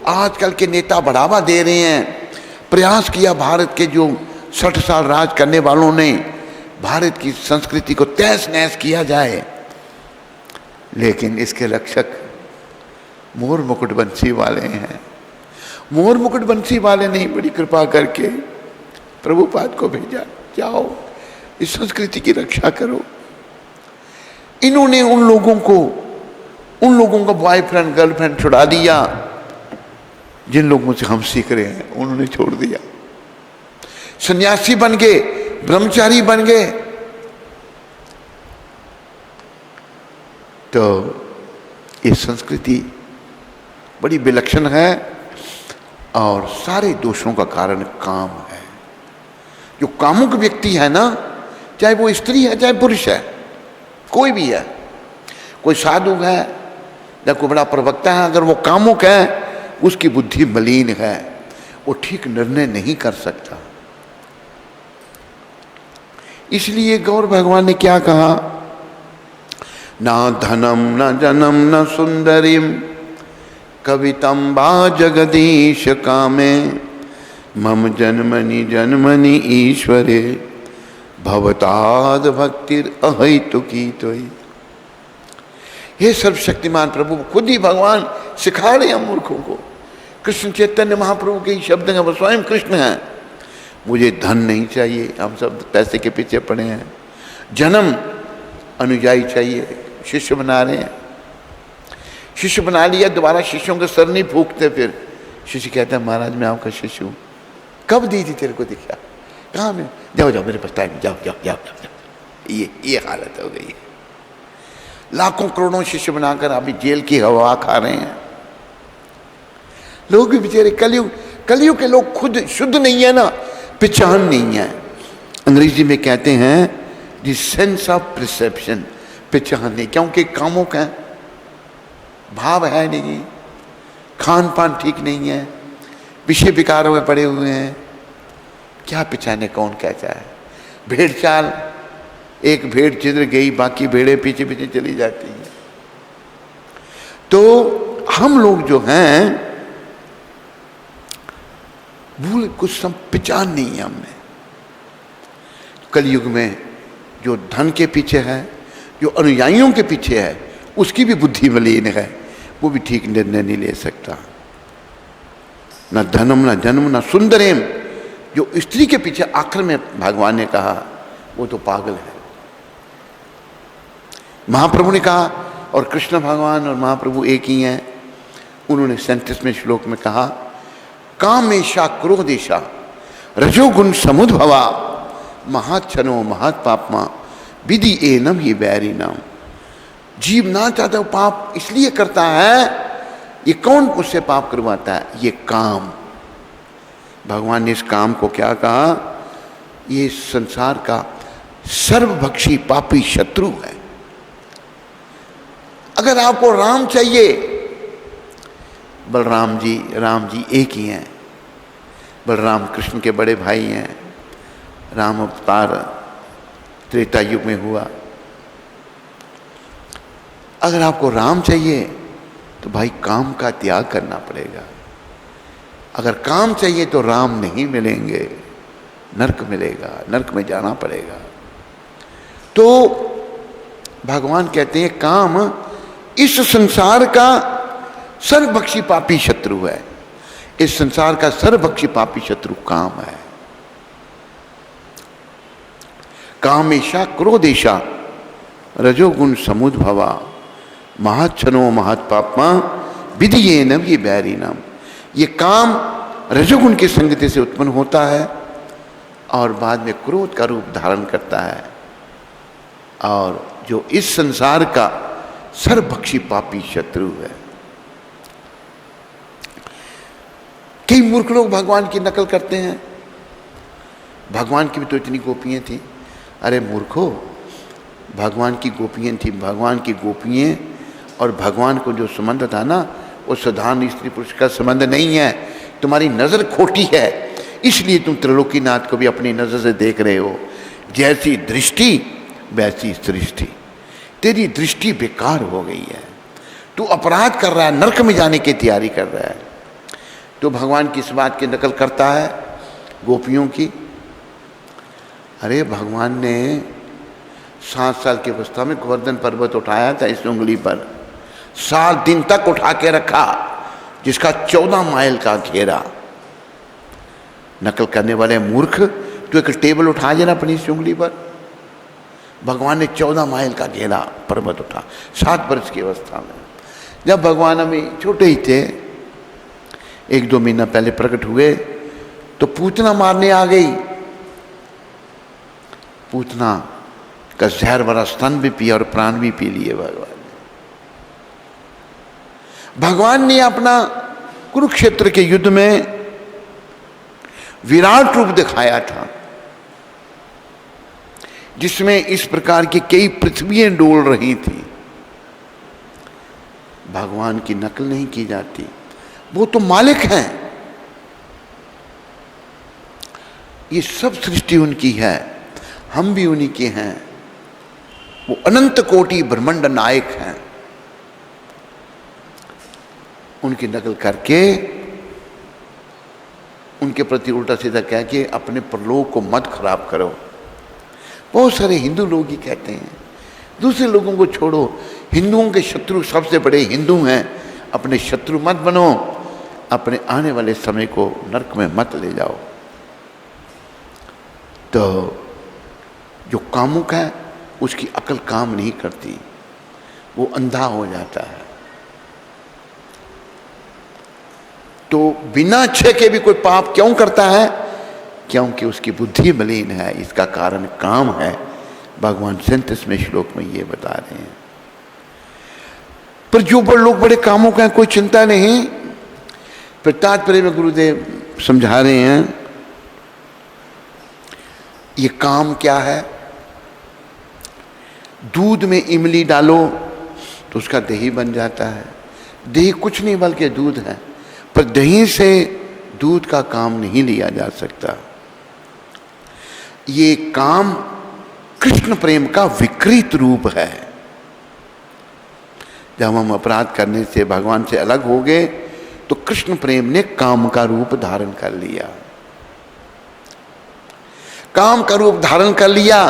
आजकल के नेता बढ़ावा दे रहे हैं। प्रयास किया भारत के जो 60 साल राज करने वालों ने, भारत की संस्कृति को तहस नहस किया जाए, लेकिन इसके रक्षक मोर मुकुट बंसी वाले हैं। मोर मुकुट बंसी वाले ने बड़ी कृपा करके प्रभुपाद को भेजा, जाओ इस संस्कृति की रक्षा करो। इन्होंने उन लोगों का बॉयफ्रेंड गर्लफ्रेंड छुड़ा दिया जिन लोगों से हम सीख रहे हैं, उन्होंने छोड़ दिया। सन्यासी बन गए, ब्रह्मचारी बन गए। तो ये संस्कृति बड़ी विलक्षण है और सारे दोषों का कारण काम है। जो कामुक व्यक्ति है ना, चाहे वो स्त्री है चाहे पुरुष है, कोई भी है, कोई साधु है या कोई बड़ा प्रवक्ता है, अगर वो कामुक है, उसकी बुद्धि मलिन है, वो ठीक निर्णय नहीं कर सकता। इसलिए गौर भगवान ने क्या कहा, ना धनम न जनम न सुंदरीम कवितम बा जगदीश कामे मम जन्मनि जन्मनि ईश्वरे भवताद भक्तिर अहैतुकी तोई। हे सर्वशक्तिमान प्रभु, खुद ही भगवान सिखा रहे हैं मूर्खों को। कृष्ण चैतन्य महाप्रभु के शब्द हैं, वो स्वयं कृष्ण हैं। मुझे धन नहीं चाहिए, हम सब पैसे के पीछे पड़े हैं। जन्म अनुयायी चाहिए, शिष्य बना रहे हैं। शिष्य बना लिया, दोबारा शिष्यों के सर नहीं फूकते। फिर शिष्य कहता है महाराज मैं आपका शिष्य हूँ। कब दी थी तेरे को दीक्षा? कहाँ में? जाओ जाओ मेरे पास टाइम, जाओ जाओ जाओ जाओ। ये हालत हो गई है। लाखों करोड़ों शिष्य बनाकर अभी जेल की हवा खा रहे हैं। लोग भी बेचारे कलयुग के लोग खुद शुद्ध नहीं है ना, पहचान नहीं है। अंग्रेजी में कहते हैं द सेंस ऑफ परसेप्शन, पहचान नहीं, क्योंकि कामों का भाव है नहीं, खान पान ठीक नहीं है, विषय विकारों में पड़े हुए हैं, क्या पहचाने कौन कैसा है। भेड़ चाल, एक भेड़ जिधर गई बाकी भेड़ें पीछे पीछे चली जाती हैं। तो हम लोग जो हैं भूल कुछ सब पहचान नहीं है हमने। कलयुग में जो धन के पीछे है, जो अनुयायियों के पीछे है, उसकी भी बुद्धि मलिन है, वो भी ठीक निर्णय नहीं ले सकता। न धनम न जन्म न सुंदरेम, जो स्त्री के पीछे आखिर में भगवान ने कहा वो तो पागल है। महाप्रभु ने कहा, और कृष्ण भगवान और महाप्रभु एक ही हैं, उन्होंने 37वें श्लोक में कहा कामेशा क्रोधेशा रजोगुण समुद्भवा महाच्छनो महात्पापमा विधि एनम ही बैरी नाम। जीव ना चाहता वो पाप इसलिए करता है, ये कौन उससे पाप करवाता है? ये काम। भगवान ने इस काम को क्या कहा? ये संसार का सर्वभक्षी पापी शत्रु है। अगर आपको राम चाहिए, बलराम जी, राम जी एक ही हैं, बलराम कृष्ण के बड़े भाई हैं, राम अवतार त्रेता युग में हुआ। अगर आपको राम चाहिए तो भाई काम का त्याग करना पड़ेगा। अगर काम चाहिए तो राम नहीं मिलेंगे, नरक मिलेगा, नरक में जाना पड़ेगा। तो भगवान कहते हैं काम इस संसार का सर्वभक्षी पापी शत्रु है। इस संसार का सर्वभक्षी पापी शत्रु काम है। कामेशा क्रोधेशा रजोगुण समुद्भवा महाच्छनो महात्पापमा विधियेनम ये बैरी नाम। ये काम रजोगुण की संगति से उत्पन्न होता है और बाद में क्रोध का रूप धारण करता है, और जो इस संसार का सर्वभक्षी पापी शत्रु है। कई मूर्ख लोग भगवान की नकल करते हैं। भगवान की भी तो इतनी गोपियां थी। अरे मूर्खो, भगवान की गोपियां थी, भगवान की गोपियां और भगवान को जो संबंध था ना, वो साधारण स्त्री पुरुष का संबंध नहीं है। तुम्हारी नजर खोटी है, इसलिए तुम त्रिलोकीनाथ को भी अपनी नजर से देख रहे हो। जैसी दृष्टि वैसी सृष्टि। तेरी दृष्टि बेकार हो गई है, तू अपराध कर रहा है, नरक में जाने की तैयारी कर रहा है। तो भगवान किस बात की नकल करता है? गोपियों की। अरे भगवान ने 7 साल की अवस्था में गोवर्धन पर्वत उठाया था इस उंगली पर, 7 दिन तक उठा के रखा, जिसका 14 माइल का घेरा। नकल करने वाले मूर्ख, तो एक टेबल उठा देना अपनी इस उंगली पर। भगवान ने 14 माइल का घेरा पर्वत उठा 7 वर्ष की अवस्था में। जब भगवान अभी छोटे ही थे, 1-2 महीना पहले प्रकट हुए, तो पूतना मारने आ गई। पूतना का जहर भरा स्तन भी पिया और प्राण भी पी लिए भगवान ने। भगवान ने अपना कुरुक्षेत्र के युद्ध में विराट रूप दिखाया था, जिसमें इस प्रकार की कई पृथ्वियां डोल रही थी। भगवान की नकल नहीं की जाती, वो तो मालिक हैं। ये सब सृष्टि उनकी है, हम भी उन्हीं के हैं। वो अनंत कोटि ब्रह्मांड नायक हैं। उनकी नकल करके उनके प्रति उल्टा सीधा कह के अपने परलोक को मत खराब करो। बहुत सारे हिंदू लोग ही कहते हैं, दूसरे लोगों को छोड़ो, हिंदुओं के शत्रु सबसे बड़े हिंदू हैं, अपने शत्रु मत बनो, अपने आने वाले समय को नरक में मत ले जाओ। तो जो कामुक है उसकी अकल काम नहीं करती, वो अंधा हो जाता है। तो बिना इच्छा के भी कोई पाप क्यों करता है? क्योंकि उसकी बुद्धि मलिन है। इसका कारण काम है। भगवान 37वें श्लोक में ये बता रहे हैं। पर जो बड़े लोग बड़े कामों का कोई चिंता नहीं। फिर तात्पर्य में गुरुदेव समझा रहे हैं ये काम क्या है। दूध में इमली डालो तो उसका दही बन जाता है। दही कुछ नहीं बल्कि दूध है, पर दही से दूध का काम नहीं लिया जा सकता। ये काम कृष्ण प्रेम का विकृत रूप है। जब हम अपराध करने से भगवान से अलग हो गए तो कृष्ण प्रेम ने काम का रूप धारण कर लिया। काम का रूप धारण कर लिया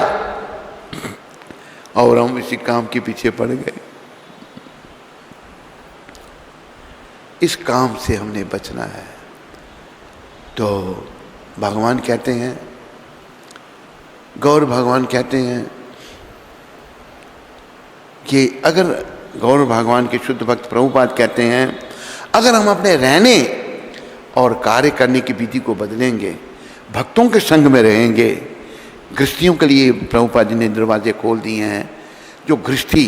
और हम इसी काम के पीछे पड़ गए। इस काम से हमने बचना है। तो भगवान कहते हैं, गौर भगवान कहते हैं कि अगर गौर भगवान के शुद्ध भक्त प्रभुपाद कहते हैं अगर हम अपने रहने और कार्य करने की विधि को बदलेंगे, भक्तों के संग में रहेंगे। गृहस्थियों के लिए प्रभुपाद जी ने दरवाजे खोल दिए हैं। जो गृहस्थी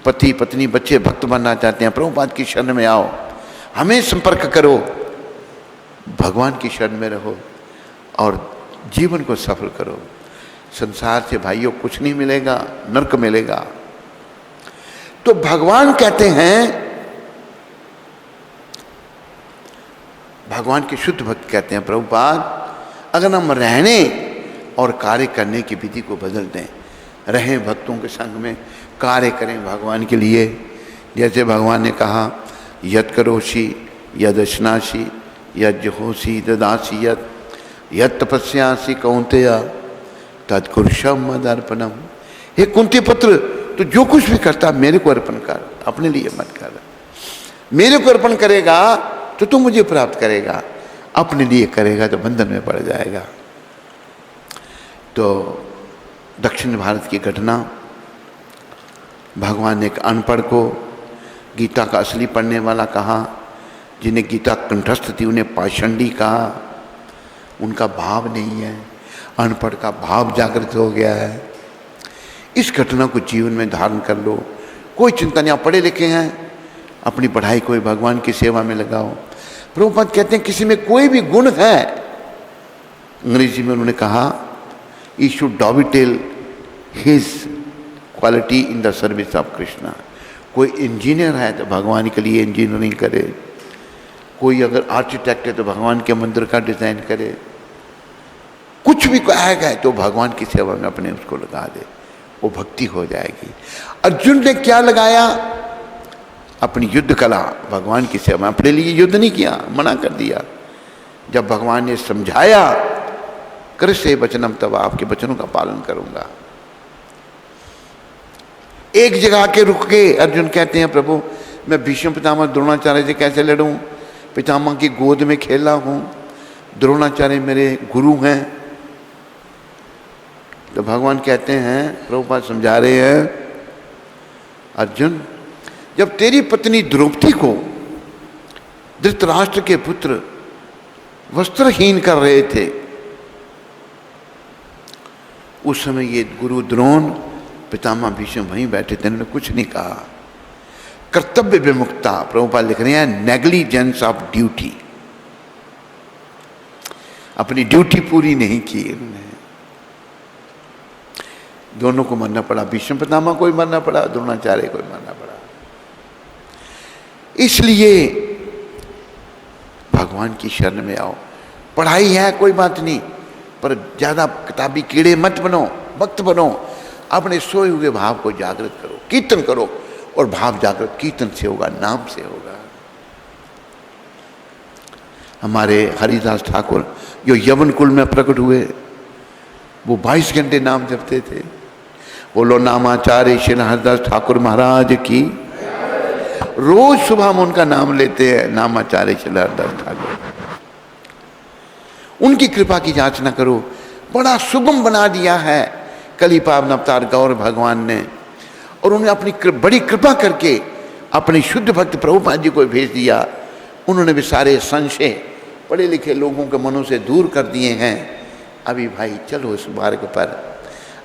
पति पत्नी बच्चे भक्त बनना चाहते हैं, प्रभुपाद की शरण में आओ, हमें संपर्क करो, भगवान की शरण में रहो और जीवन को सफल करो। संसार से भाइयों कुछ नहीं मिलेगा, नरक मिलेगा। तो भगवान कहते हैं, भगवान के शुद्ध भक्त कहते हैं प्रभुपाद अगर हम रहने और कार्य करने की विधि को बदल दें, रहें भक्तों के संग में, कार्य करें भगवान के लिए। जैसे भगवान ने कहा यत् करोषि यदश्नासि यज्जुहोषि ददासि यत् तपस्यासि कौन्तेय तत्कुरुषम मदर्पणम। हे कुंती पुत्र, तो जो कुछ भी करता मेरे को अर्पण कर, अपने लिए मत कर। मेरे को अर्पण करेगा तो तू मुझे प्राप्त करेगा, अपने लिए करेगा तो बंधन में पड़ जाएगा। तो दक्षिण भारत की घटना, भगवान ने एक अनपढ़ को गीता का असली पढ़ने वाला कहा, जिन्हें गीता कंठस्थ थी उन्हें पाषंडी कहा। उनका भाव नहीं है, अनपढ़ का भाव जागृत हो गया है। इस घटना को जीवन में धारण कर लो। कोई चिंता नहीं, आप पढ़े लिखे हैं, अपनी पढ़ाई को भगवान की सेवा में लगाओ। प्रभुपाद कहते हैं किसी में कोई भी गुण है, अंग्रेजी में उन्होंने कहा he should dovetail his quality in the service of Krishna। कोई इंजीनियर है तो भगवान के लिए इंजीनियरिंग करे, कोई अगर आर्किटेक्ट है तो भगवान के मंदिर का डिजाइन करे, कुछ भी है तो भगवान की सेवा में अपने उसको लगा दे, वो भक्ति हो जाएगी। अर्जुन ने क्या लगाया? अपनी युद्ध कला भगवान की सेवा। अपने लिए युद्ध नहीं किया, मना कर दिया। जब भगवान ने समझाया कृष्ण वचनम, तब आपके वचनों का पालन करूंगा। एक जगह आके रुक के अर्जुन कहते हैं प्रभु मैं भीष्म पितामह द्रोणाचार्य से कैसे लड़ूं? पितामह की गोद में खेला हूं, द्रोणाचार्य मेरे गुरु हैं। तो भगवान कहते हैं, प्रभुपाद समझा रहे हैं, अर्जुन जब तेरी पत्नी द्रौपदी को धृतराष्ट्र के पुत्र वस्त्रहीन कर रहे थे, उस समय ये गुरु द्रोण पितामह भीष्म वहीं बैठे थे, उन्होंने कुछ नहीं कहा। कर्तव्य विमुक्ता, प्रभुपाद लिख रहे हैं, नेग्लिजेंस ऑफ ड्यूटी, अपनी ड्यूटी पूरी नहीं की उन्होंने। दोनों को मरना पड़ा, भीष्म पितामह को भी मरना पड़ा, द्रोणाचार्य को भी मरना पड़ा। इसलिए भगवान की शरण में आओ। पढ़ाई है कोई बात नहीं, पर ज्यादा किताबी कीड़े मत बनो, भक्त बनो। अपने सोए हुए भाव को जागृत करो, कीर्तन करो, और भाव जागृत कीर्तन से होगा, नाम से होगा। हमारे हरिदास ठाकुर जो यवन कुल में प्रकट हुए, वो 22 घंटे नाम जपते थे। बोलो नामाचार्य श्री हरिदास ठाकुर महाराज की। रोज सुबह हम उनका नाम लेते हैं, नामाचार्य श्री हरिदास ठाकुर। उनकी कृपा की याचना करो। बड़ा सुगम बना दिया है कली पावन अवतार गौर भगवान ने, और उन्हें अपनी बड़ी कृपा करके अपने शुद्ध भक्त प्रभुपाद जी को भेज दिया। उन्होंने भी सारे संशय पढ़े लिखे लोगों के मनों से दूर कर दिए हैं। अभी भाई चलो इस मार्ग पर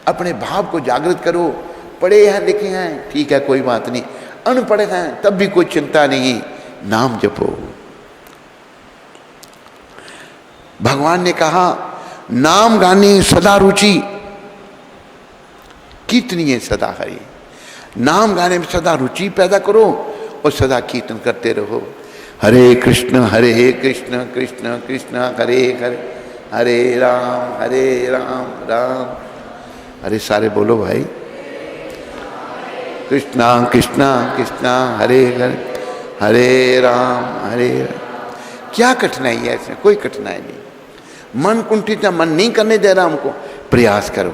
अपने भाव को जागृत करो। पढ़े हैं लिखे हैं ठीक है, कोई बात नहीं, अनपढ़ हैं तब भी कोई चिंता नहीं, नाम जपो। भगवान ने कहा नाम गाने सदा रुचि, कीर्तनीय सदा हरि। नाम गाने में सदा रुचि पैदा करो और सदा कीर्तन करते रहो। हरे कृष्ण कृष्ण कृष्ण हरे हरे, हरे राम राम हरे। सारे बोलो भाई, कृष्णा कृष्णा कृष्णा हरे हरे, हरे राम राम। क्या कठिनाई है इसमें? कोई कठिनाई नहीं। मन कुंठित है, मन नहीं करने दे रहा हमको, प्रयास करो।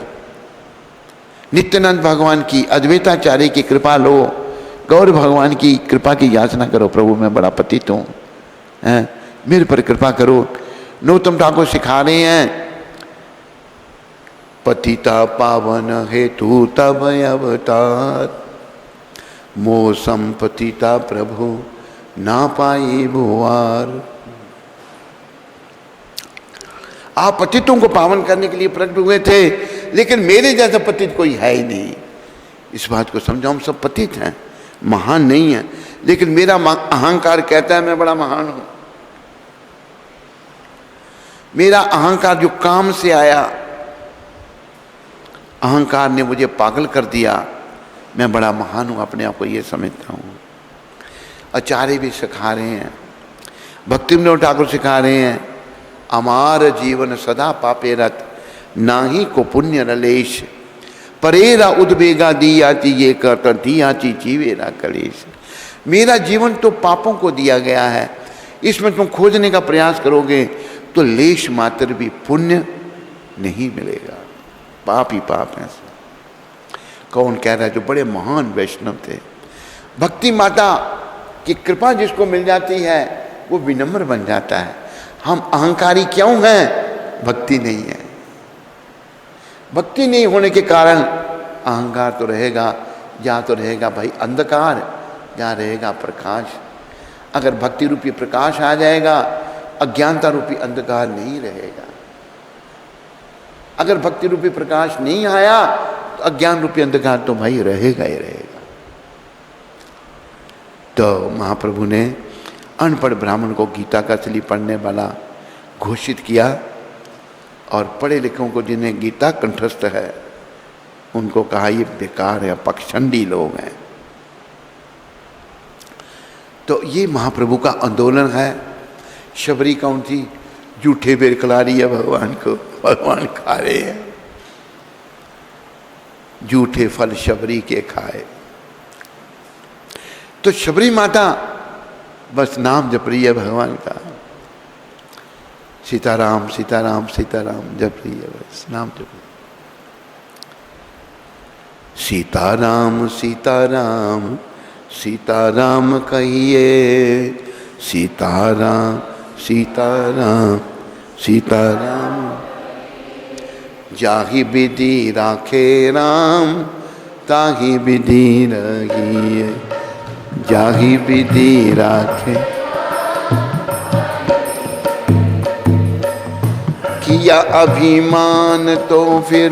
नित्यानंद भगवान की, अद्वैताचार्य की कृपा लो, गौर भगवान की कृपा की याचना करो। प्रभु मैं बड़ा पतित हूँ, मेरे पर कृपा करो। नरोत्तम ठाकुर सिखा रहे हैं, पतिता पावन हेतु तब अवतार, मोह संपतिता प्रभु ना पाई भुआर। आप पतितों को पावन करने के लिए प्रकट हुए थे, लेकिन मेरे जैसा पतित कोई है ही नहीं। इस बात को समझो, हम सब पतित हैं, महान नहीं है, लेकिन मेरा अहंकार कहता है मैं बड़ा महान हूं। मेरा अहंकार जो काम से आया, अहंकार ने मुझे पागल कर दिया। मैं बड़ा महान हूं, अपने आप को ये समझता हूं। आचार्य भी सिखा रहे हैं, भक्ति विनोद ठाकुर सिखा रहे हैं, अमार जीवन सदा पापे रत, नाही को पुण्य रलेश, परेरा उद्वेगा दियाची ये कर दियाची जीवेरा कलेश। मेरा जीवन तो पापों को दिया गया है, इसमें तुम खोजने का प्रयास करोगे तो लेश मात्र भी पुण्य नहीं मिलेगा, पाप ही पाप है। कौन कह रहा है? जो बड़े महान वैष्णव थे। भक्ति माता की कृपा जिसको मिल जाती है वो विनम्र बन जाता है। हम अहंकारी क्यों हैं? भक्ति नहीं है। भक्ति नहीं होने के कारण अहंकार तो रहेगा, या तो रहेगा भाई अंधकार, या रहेगा प्रकाश। अगर भक्ति रूपी प्रकाश आ जाएगा, अज्ञानता रूपी अंधकार नहीं रहेगा। अगर भक्ति रूपी प्रकाश नहीं आया तो अज्ञान रूपी अंधकार तो भाई रहेगा ही रहेगा। तो महाप्रभु ने अनपढ़ ब्राह्मण को गीता का असली पढ़ने वाला घोषित किया, और पढ़े लिखों को जिन्हें गीता कंठस्थ है उनको कहा ये बेकार है, पक्षंडी लोग हैं। तो ये महाप्रभु का आंदोलन है। शबरी कौन थी? जूठे बेर खिला रही है भगवान को, भगवान खा रहे हैं। जूठे फल शबरी के खाए। तो शबरी माता बस नाम जप रही है भगवान का, सीताराम सीताराम सीताराम जप रही है, बस नाम जप रही है। सीताराम सीताराम सीताराम कहिए, सीताराम सीताराम सीताराम, जाहि विधि राखे राम ताहि विधि रहिए, जाहि विधि राखे। किया अभिमान तो फिर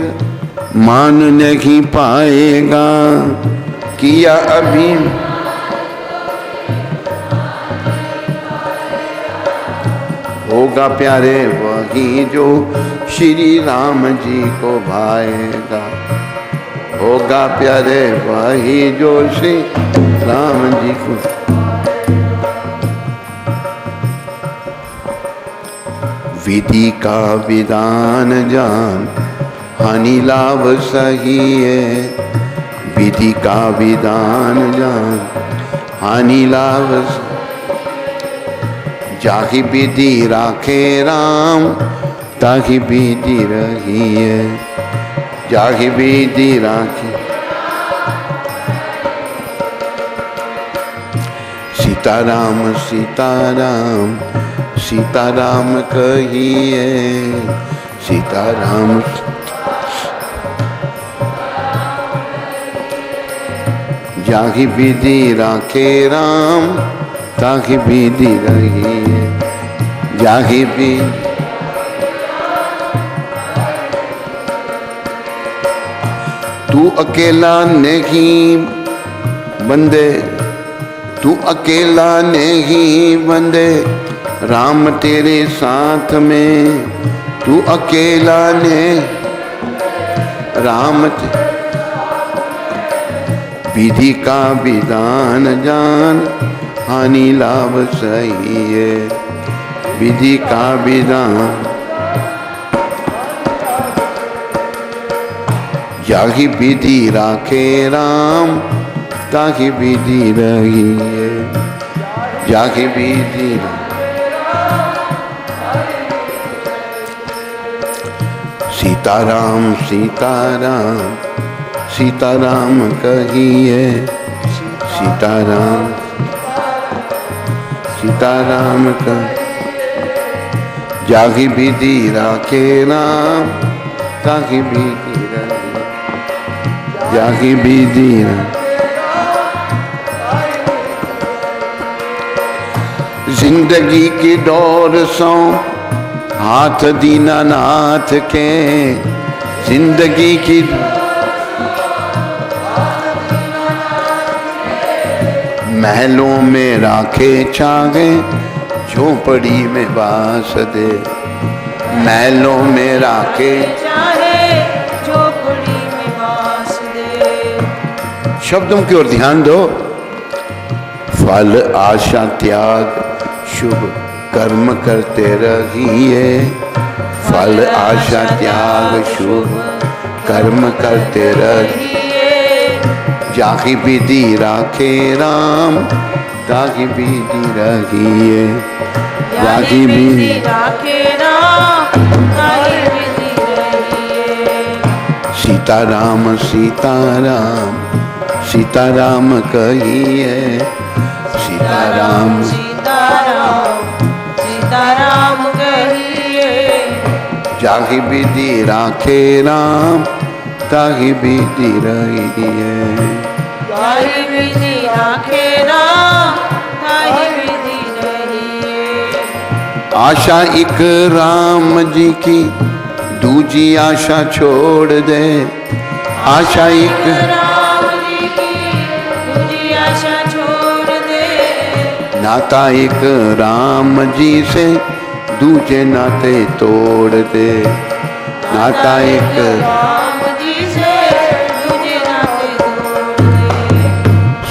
मान नहीं पाएगा, किया अभिमान होगा प्यारे वही जो श्री राम जी को भाएगा, होगा प्यारे वही जो श्री राम जी को। विधि का विधान जान हानि लाभ सही है, विधि का विधान जान हानि लाभ। जाहि विधि राखे राम ताहि विधि रहिए, जाहि विधि राखे। सीताराम सीताराम सीताराम कहिए, सीताराम। जाहि विधि राखे राम ताहि विधि रहिए, जाहि विधि। तू अकेला नहीं बंदे तू अकेला नहीं बंदे राम तेरे साथ में, तू अकेला ने राम विधि का विधान जान, हानि लाभ सही है, विधि का विधान जाहि विधि राखे राम, ताहि विधि रही है, जाहि विधि सीताराम सीताराम सीताराम कहिए, सीताराम सीताराम कह, जाहि विधि राखे राम, ताहि विधि रही, जाहि विधि जिंदगी की डोर सौ हाथ दीनानाथ के, जिंदगी की महलों में राखे छागे, झोपड़ी में बास दे, महलों में राखे झोपड़ी में बास दे। शब्दों की ओर ध्यान दो। फल आशा त्याग शुभ कर्म करते रहिए, फल आशा त्याग शुभ कर्म करते रहिए, जाहि विधि राखे राम, ताहि विधि रहिए, जाहि विधि राखे राम, ताहि विधि रहिए। सीताराम सीताराम सीताराम कहिए, सीताराम सीताराम सीताराम कहिए, जाहि विधि राखे राम, ताहि विधि रहिए, जाहि विधि राखे राम, ताहि विधि रहिए। आशा एक राम जी की दूजी आशा छोड़ दे, आशा एक राम जी की दूजी आशा छोड़ दे, नाता एक राम जी से दूजे नाते तोड़ दे, नाता एक राम जी से दूजे नाते तोड़ दे।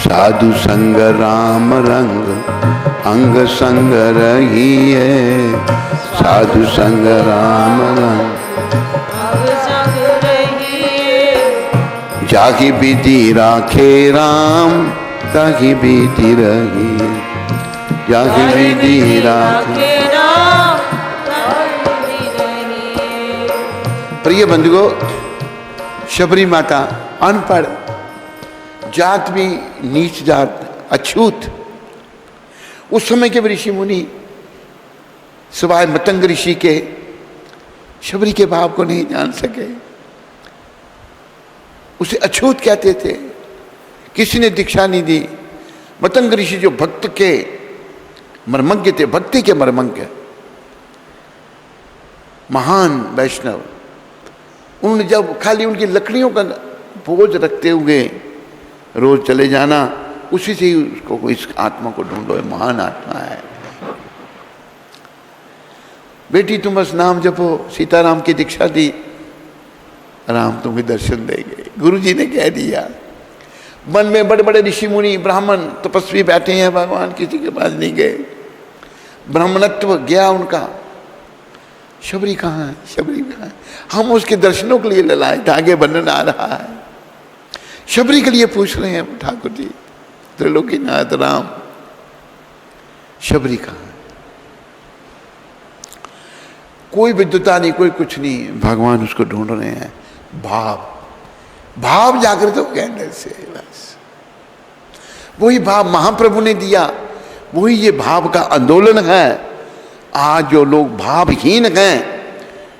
साधु संग राम रंग अंग संग रहिए, साधु संग राम रंग अंग संग रहिए, जाहि विधि राखे राम, ताहि विधि रहिए, जाहि विधि राखे राम, ताहि विधि रहिए। प्रिय बंधुओं, शबरी माता अनपढ़, जात भी नीच जात, अछूत, उस समय के ऋषि मुनि सिवाय मतंग ऋषि के शबरी के भाव को नहीं जान सके, उसे अछूत कहते थे, किसी ने दीक्षा नहीं दी। मतंग ऋषि जो भक्त के मर्मज्ञ थे, भक्ति के मर्मज्ञ, महान वैष्णव, उन्होंने जब खाली उनकी लकड़ियों का बोझ रखते हुए रोज चले जाना, उसी से ही उसको इस आत्मा को ढूंढो, है महान आत्मा है। बेटी तुम बस नाम जपो, सीताराम की दीक्षा दी, राम तुम्हें दर्शन देंगे, गुरुजी ने कह दिया। मन में बड़े बड़े ऋषि मुनि ब्राह्मण तपस्वी बैठे हैं, भगवान किसी के पास नहीं गए, ब्राह्मणत्व गया उनका। शबरी कहाँ है, शबरी कहाँ है? हम उसके दर्शनों के लिए ललाए धागे बंधन आ रहा है, शबरी के लिए पूछ रहे हैं ठाकुर जी, त्रिलोकीनाथ राम, शबरी कहाँ है? कोई विद्वता नहीं, कोई कुछ नहीं, भगवान उसको ढूंढ रहे हैं। भाव जागृत हो गया अंदर से, बस वही भाव महाप्रभु ने दिया, वही ये भाव का आंदोलन है। आज जो लोग भावहीन हैं,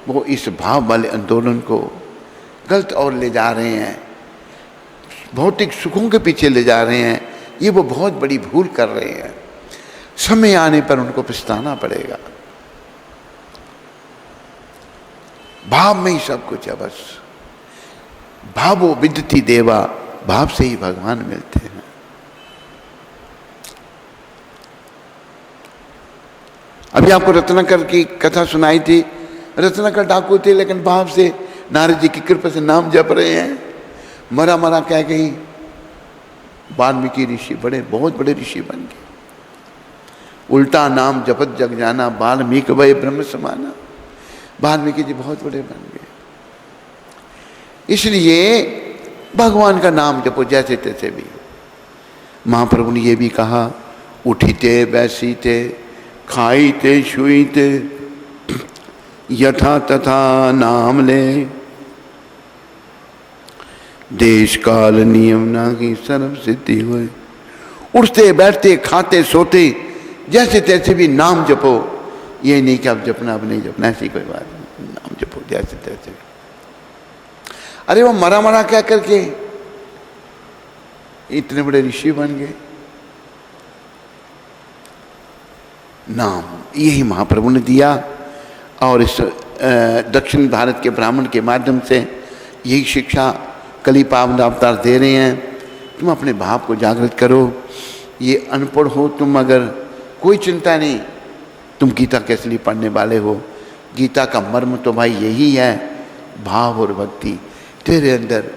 वो इस भाव वाले आंदोलन को गलत और ले जा रहे हैं, भौतिक सुखों के पीछे ले जा रहे हैं। ये वो बहुत बड़ी भूल कर रहे हैं, समय आने पर उनको पछताना पड़ेगा। भाव में ही सब कुछ है, बस भावो विदति देवा, भाव से ही भगवान मिलते हैं। अभी आपको रत्नाकर की कथा सुनाई थी। रत्नाकर डाकू थे, लेकिन भाव से नारद जी की कृपा से नाम जप रहे हैं। मरा मरा कह गई। वाल्मीकि ऋषि बड़े, बहुत बड़े ऋषि बन गए। उल्टा नाम जपत जग जाना, वाल्मीकि वै ब्रह्म समाना। वाल्मीकि जी बहुत बड़े बन गए। इसलिए भगवान का नाम जपो जैसे तैसे भी। महाप्रभु ने ये भी कहा, उठीते बैसीते खाईते छुईते यथा तथा नाम ले, देश काल नियम ना की सर्व सिद्धि हुए। उठते बैठते खाते सोते जैसे तैसे भी नाम जपो। ये नहीं कि अब जपना अब नहीं जपना, ऐसी कोई बात नहीं। नाम जपो जैसे तैसे। अरे वो मरा मरा क्या करके इतने बड़े ऋषि बन गए। नाम यही महाप्रभु ने दिया, और इस दक्षिण भारत के ब्राह्मण के माध्यम से यही शिक्षा कली पावन अवतार दे रहे हैं। तुम अपने भाव को जागृत करो। ये अनपढ़ हो तुम, अगर कोई चिंता नहीं, तुम गीता के असली पढ़ने वाले हो। गीता का मर्म तो भाई यही है, भाव और भक्ति। तेरे अंदर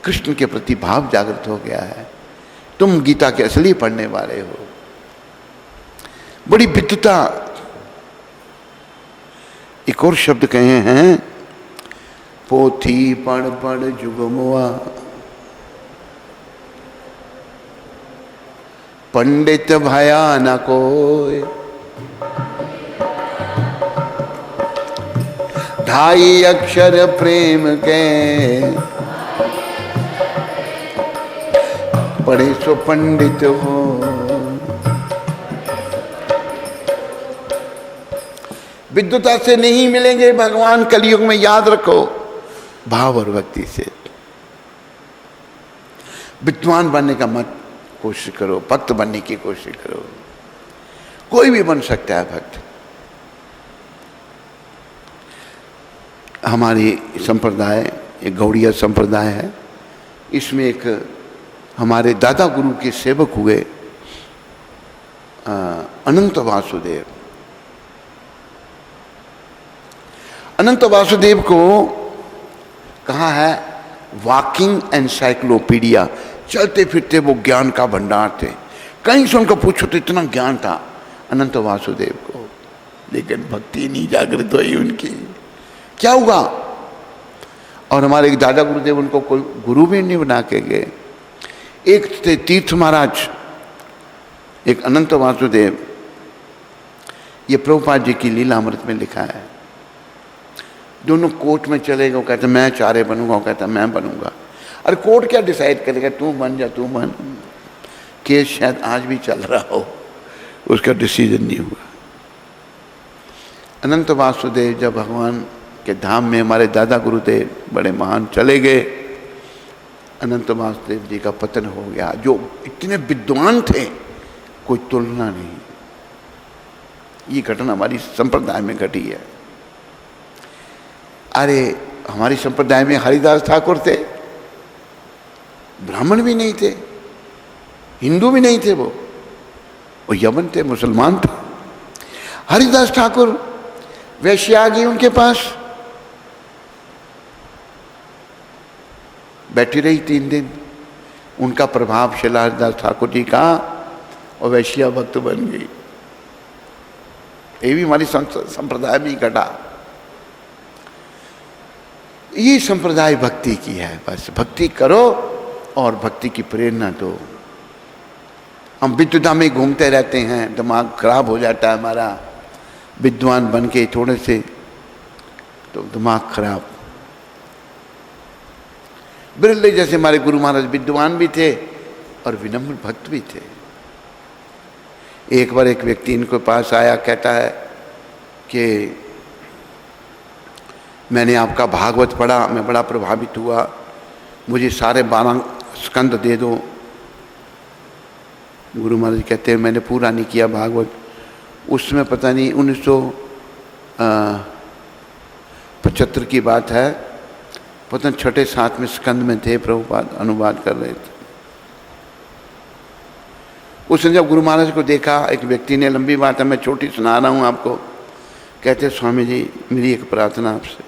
कृष्ण के प्रति भाव जागृत हो गया है, तुम गीता के असली पढ़ने वाले हो। बड़ी विद्वता। एक और शब्द कहे हैं, पोथी पढ़ पढ़ जुगमुआ, पंडित भया न कोय। ढाई अक्षर प्रेम के, पढ़े सो पंडित हो। विद्वता से नहीं मिलेंगे भगवान कलयुग में, याद रखो। भाव और भक्ति से। विद्वान बनने का मत कोशिश करो, भक्त बनने की कोशिश करो। कोई भी बन सकता है भक्त। हमारी संप्रदाय एक गौड़िया संप्रदाय है। इसमें एक हमारे दादा गुरु के सेवक हुए अनंत वासुदेव। अनंत वासुदेव को कहा है वॉकिंग एनसाइक्लोपीडिया। चलते फिरते वो ज्ञान का भंडार थे। कहीं से उनको पूछो तो इतना ज्ञान था अनंत वासुदेव को, लेकिन भक्ति नहीं जागृत हुई उनकी। क्या हुआ? और हमारे एक दादा गुरुदेव उनको कोई गुरु भी नहीं बना के गए। एक थे तीर्थ महाराज, एक अनंत वासुदेव। ये प्रभुपाद जी की लीलामृत में लिखा है। दोनों कोर्ट में चले गए। वो कहते मैं चारे बनूंगा, वो कहता मैं बनूंगा। अरे कोर्ट क्या डिसाइड करेगा? तू बन जा, तू बन। केस शायद आज भी चल रहा हो, उसका डिसीजन नहीं हुआ। अनंत वासुदेव जब भगवान के धाम में हमारे दादा गुरुदेव बड़े महान चले गए, अनंत वासुदेव जी का पतन हो गया। जो इतने विद्वान थे, कोई तुलना नहीं। ये घटना हमारी संप्रदाय में घटी है। अरे हमारी संप्रदाय में हरिदास ठाकुर थे, ब्राह्मण भी नहीं थे, हिंदू भी नहीं थे। वो यमन थे, मुसलमान थे। हरिदास ठाकुर वैश्य आ गई उनके पास, बैठी रही 3 दिन। उनका प्रभाव शिला हरिदास ठाकुर जी का, और वैश्या भक्त बन गई। ये भी हमारी संप्रदाय में ही घटा। ये संप्रदाय भक्ति की है। बस भक्ति करो और भक्ति की प्रेरणा दो। हम विद्वता में घूमते रहते हैं, दिमाग खराब हो जाता है हमारा। विद्वान बन के थोड़े से तो दिमाग खराब। बिरले जैसे हमारे गुरु महाराज विद्वान भी थे और विनम्र भक्त भी थे। एक बार एक व्यक्ति इनके पास आया, कहता है कि मैंने आपका भागवत पढ़ा, मैं बड़ा प्रभावित हुआ, मुझे सारे 12 स्कंद दे दो। गुरु महाराज कहते हैं मैंने पूरा नहीं किया भागवत। उसमें पता नहीं 1975 की बात है, पता नहीं 6ठे 7वें स्कंद में थे, प्रभुपाद अनुवाद कर रहे थे। उसने जब गुरु महाराज को देखा, एक व्यक्ति ने, लंबी बात है मैं छोटी सुना रहा हूँ आपको, कहते स्वामी जी मेरी एक प्रार्थना आपसे।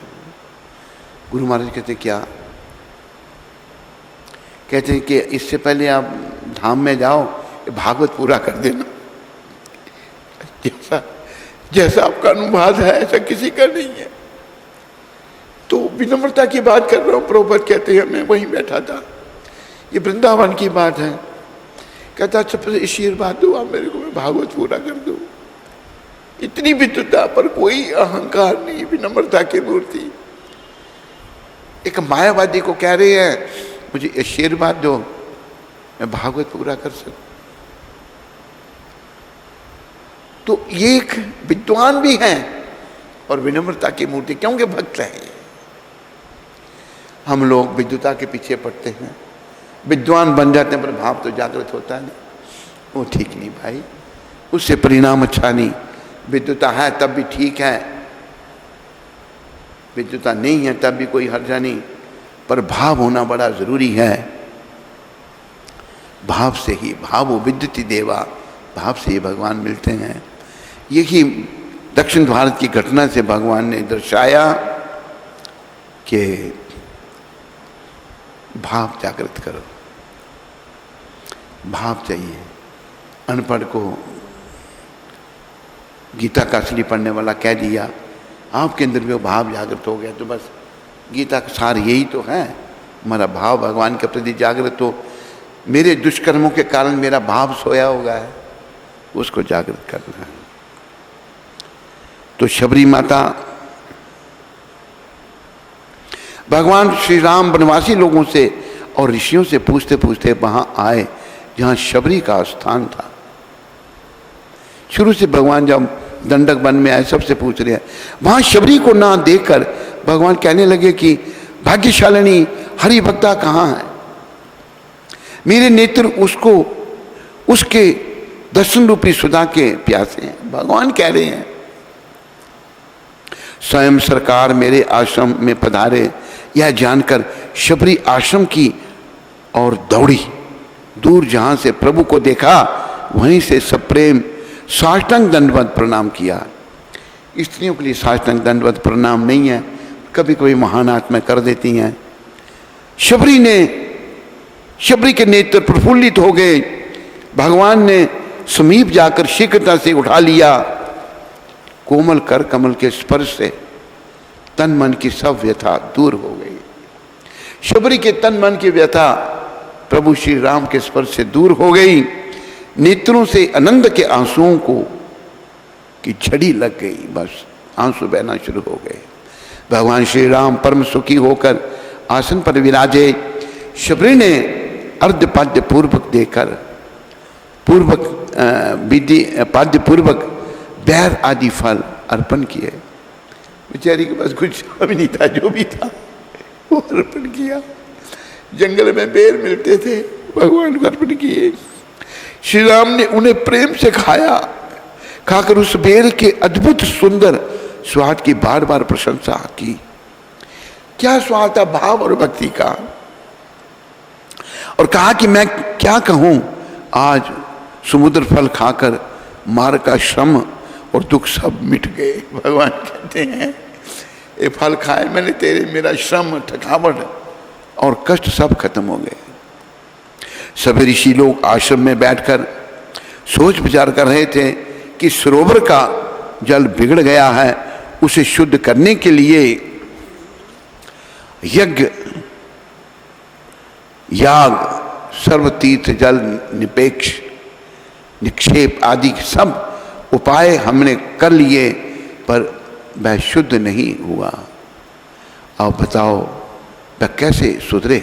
गुरु महाराज कहते क्या? कहते कि इससे पहले आप धाम में जाओ, भागवत पूरा कर देना। जैसा जैसा आपका अनुवाद है ऐसा किसी का नहीं है। तो विनम्रता की बात कर रहा हूँ। प्रभुपाद कहते हैं मैं वहीं बैठा था, ये वृंदावन की बात है। कहता सबसे आशीर्वाद दो आप मेरे को, मैं भागवत पूरा कर दूं। इतनी विद्वता पर कोई अहंकार नहीं, विनम्रता की मूर्ति। एक मायावादी को कह रहे हैं मुझे आशीर्वाद दो मैं भागवत पूरा कर सकूं। तो ये एक विद्वान भी हैं और विनम्रता की मूर्ति, क्योंकि भक्त हैं। हम लोग विद्वता के पीछे पड़ते हैं, विद्वान बन जाते हैं पर भाव तो जागृत होता नहीं। वो ठीक नहीं भाई, उससे परिणाम अच्छा नहीं। विद्वता है तब भी ठीक है, विद्वता नहीं है तब भी कोई हर्जा नहीं, पर भाव होना बड़ा जरूरी है। भाव से ही, भावो विद्युति देवा, भाव से ही भगवान मिलते हैं। यही दक्षिण भारत की घटना से भगवान ने दर्शाया कि भाव जागृत करो, भाव चाहिए। अनपढ़ को गीता का असली पढ़ने वाला कह दिया आपके अंदर भी वो भाव जागृत हो गया, तो बस गीता का सार यही तो है, हमारा भाव भगवान के प्रति जागृत हो। मेरे दुष्कर्मों के कारण मेरा भाव सोया होगा है, उसको जागृत करना है। तो शबरी माता, भगवान श्री राम वनवासी लोगों से और ऋषियों से पूछते पूछते वहां आए जहां शबरी का स्थान था। शुरू से भगवान जब दंडक वन में आए सबसे पूछ रहे हैं, वहां शबरी को ना देखकर भगवान कहने लगे कि भाग्यशालिनी हरि भक्ता कहाँ है? मेरे नेत्र उसको, उसके दर्शन रूपी सुधा के प्यासे हैं। भगवान कह रहे हैं स्वयं सरकार मेरे आश्रम में पधारे, यह जानकर शबरी आश्रम की और दौड़ी। दूर जहां से प्रभु को देखा वहीं से सप्रेम साष्टांग दंडवत प्रणाम किया। स्त्रियों के लिए साष्टांग दंडवत प्रणाम नहीं है, कभी कभी महान आत्माएं कर देती हैं। शबरी के नेत्र प्रफुल्लित हो गए। भगवान ने समीप जाकर शीघ्रता से उठा लिया। कोमल कर कमल के स्पर्श से तन मन की सब व्यथा दूर हो गई। शबरी के तन मन की व्यथा प्रभु श्री राम के स्पर्श से दूर हो गई। नेत्रों से आनंद के आंसुओं को की झड़ी लग गई, बस आंसू बहना शुरू हो गए। भगवान श्री राम परम सुखी होकर आसन पर विराजे। शबरी ने अर्धपाद्य पूर्वक देकर, पूर्वक विधि पाद्य पूर्वक बैर आदि फल अर्पण किए। बेचारी के पास कुछ भी नहीं था, जो भी था वो अर्पण किया। जंगल में बेर मिलते थे, भगवान को अर्पण किए। श्री राम ने उन्हें प्रेम से खाया। खाकर उस बेर के अद्भुत सुंदर स्वाद की बार बार प्रशंसा की। क्या स्वाद था भाव और भक्ति का। और कहा कि मैं क्या कहूं, आज समुद्र फल खाकर मार्ग का श्रम और दुख सब मिट गए। भगवान कहते हैं ये फल खाए मैंने तेरे, मेरा श्रम, थकावट और कष्ट सब खत्म हो गए। सभी ऋषि लोग आश्रम में बैठकर सोच विचार कर रहे थे कि सरोवर का जल बिगड़ गया है, उसे शुद्ध करने के लिए यज्ञ, याग, सर्वतीर्थ जल निपेक्ष, निक्षेप आदि सब उपाय हमने कर लिए, पर वह शुद्ध नहीं हुआ। अब बताओ वह कैसे सुधरे।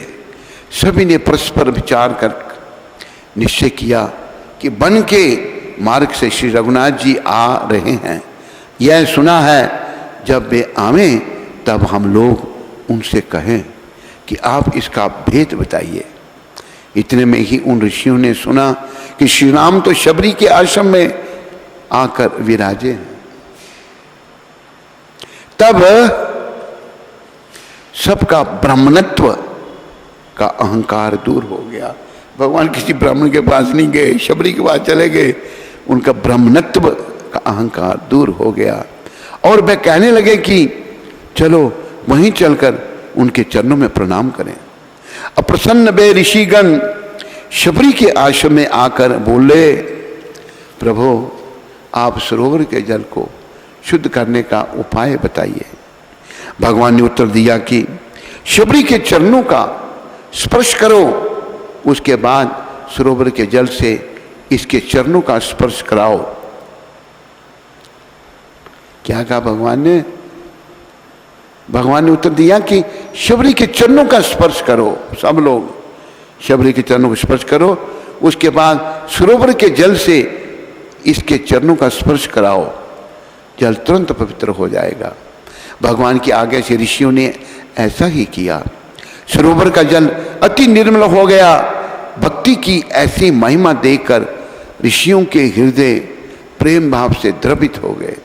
सभी ने परस्पर विचार कर निश्चय किया कि वन के मार्ग से श्री रघुनाथ जी आ रहे हैं। यह सुना है, जब वे आवे तब हम लोग उनसे कहें कि आप इसका भेद बताइए। इतने में ही उन ऋषियों ने सुना कि श्री राम तो शबरी के आश्रम में आकर विराजे हैं। तब सबका ब्राह्मणत्व का अहंकार दूर हो गया। भगवान किसी ब्राह्मण के पास नहीं गए, शबरी के पास चले गए। उनका ब्रह्मणत्व का अहंकार दूर हो गया और वे कहने लगे कि चलो वहीं चलकर उनके चरणों में प्रणाम करें। अप्रसन्न वे ऋषिगण शबरी के आश्रम में आकर बोले, प्रभु आप सरोवर के जल को शुद्ध करने का उपाय बताइए। भगवान ने उत्तर दिया कि शबरी के चरणों का स्पर्श करो, उसके बाद सरोवर के जल से इसके चरणों का स्पर्श कराओ। क्या कहा भगवान ने? भगवान ने उत्तर दिया कि शबरी के चरणों का स्पर्श करो, सब लोग शबरी के चरणों को स्पर्श करो, उसके बाद सरोवर के जल से इसके चरणों का स्पर्श कराओ, जल तुरंत पवित्र हो जाएगा। भगवान की आज्ञा से ऋषियों ने ऐसा ही किया। सरोवर का जल अति निर्मल हो गया। भक्ति की ऐसी महिमा देखकर ऋषियों के हृदय प्रेम भाव से द्रवित हो गए।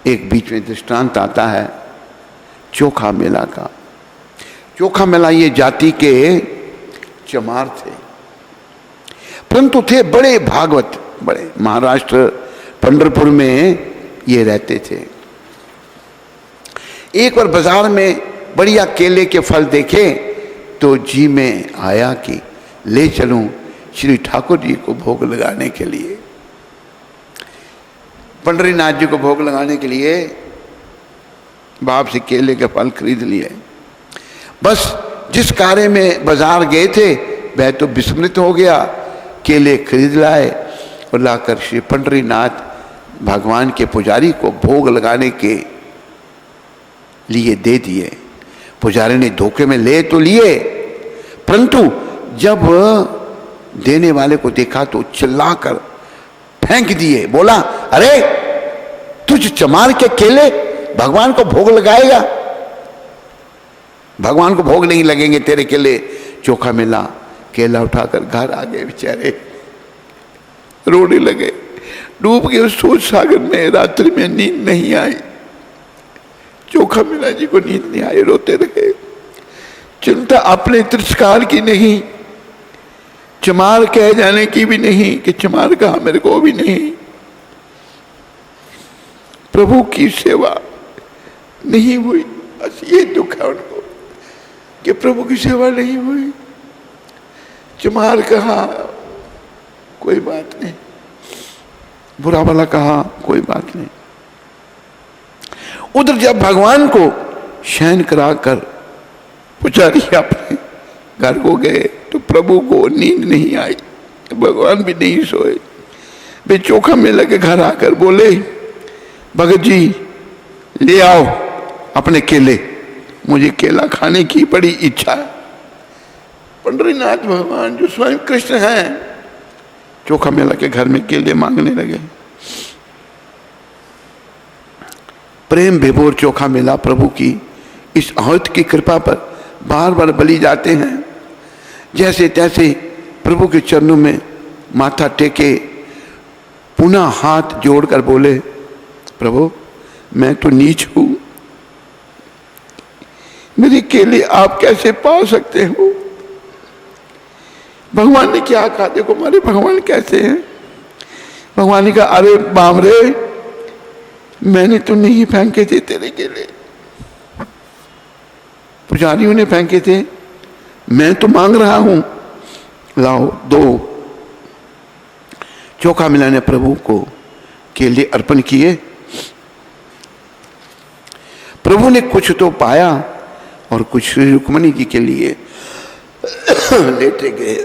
एक बीच में दृष्टांत आता है चोखा मेला का। चोखा मेला ये जाति के चमार थे, परंतु थे बड़े भागवत, बड़े महाराष्ट्र पंढरपुर में ये रहते थे। एक बार बाजार में बढ़िया केले के फल देखे तो जी में आया कि ले चलूं श्री ठाकुर जी को भोग लगाने के लिए, पंडरीनाथ जी को भोग लगाने के लिए बाप से केले के फल खरीद लिए। बस जिस कार्य में बाजार गए थे वह तो विस्मृत हो गया। केले खरीद लाए और लाकर श्री पंडरीनाथ भगवान के पुजारी को भोग लगाने के लिए दे दिए। पुजारी ने धोखे में ले तो लिए, परंतु जब देने वाले को देखा तो चिल्लाकर फेंक दिए। बोला, अरे तुझ चमार के केले भगवान को भोग लगाएगा? भगवान को भोग नहीं लगेंगे तेरे केले। चोखा मिला, केला उठाकर घर आ गए, बेचारे रोने लगे। डूब गए उस सोच सागर में। रात्रि में नींद नहीं आई। चोखा मिला जी को नींद नहीं आई, रोते रहे। चिंता अपने तिरस्कार की नहीं, चमार कह जाने की भी नहीं कि चमार कहा मेरे को भी नहीं। प्रभु की सेवा नहीं हुई, बस ये दुख है उनको कि प्रभु की सेवा नहीं हुई। चमार कहा कोई बात नहीं, बुरा भला कहा कोई बात नहीं। उधर जब भगवान को शयन कराकर पुजारी अपने घर को गए तो प्रभु को नींद नहीं आई, भगवान भी नहीं सोए। वे चोखा मेला के घर आकर बोले, भगत जी ले आओ अपने केले, मुझे केला खाने की बड़ी इच्छा है। पंडरीनाथ भगवान जो स्वयं कृष्ण हैं चोखा मेला के घर में केले मांगने लगे। प्रेम विभोर चोखा मेला प्रभु की इस आहत की कृपा पर बार बार बलि जाते हैं। जैसे तैसे प्रभु के चरणों में माथा टेके पुनः हाथ जोड़कर बोले, प्रभु मैं तो नीच हूं, मेरे केले आप कैसे पा सकते हो? भगवान ने क्या कहा? देखो हमारे भगवान कैसे हैं। भगवान ने कहा, अरे बामरे मैंने तो नहीं फेंके थे तेरे केले, पुजारियों ने फेंके थे, मैं तो मांग रहा हूं, लाओ दो। चोखा मिला ने प्रभु को केले अर्पण किए। प्रभु ने कुछ तो पाया और कुछ श्री रुक्मणी जी के लिए लेते गए।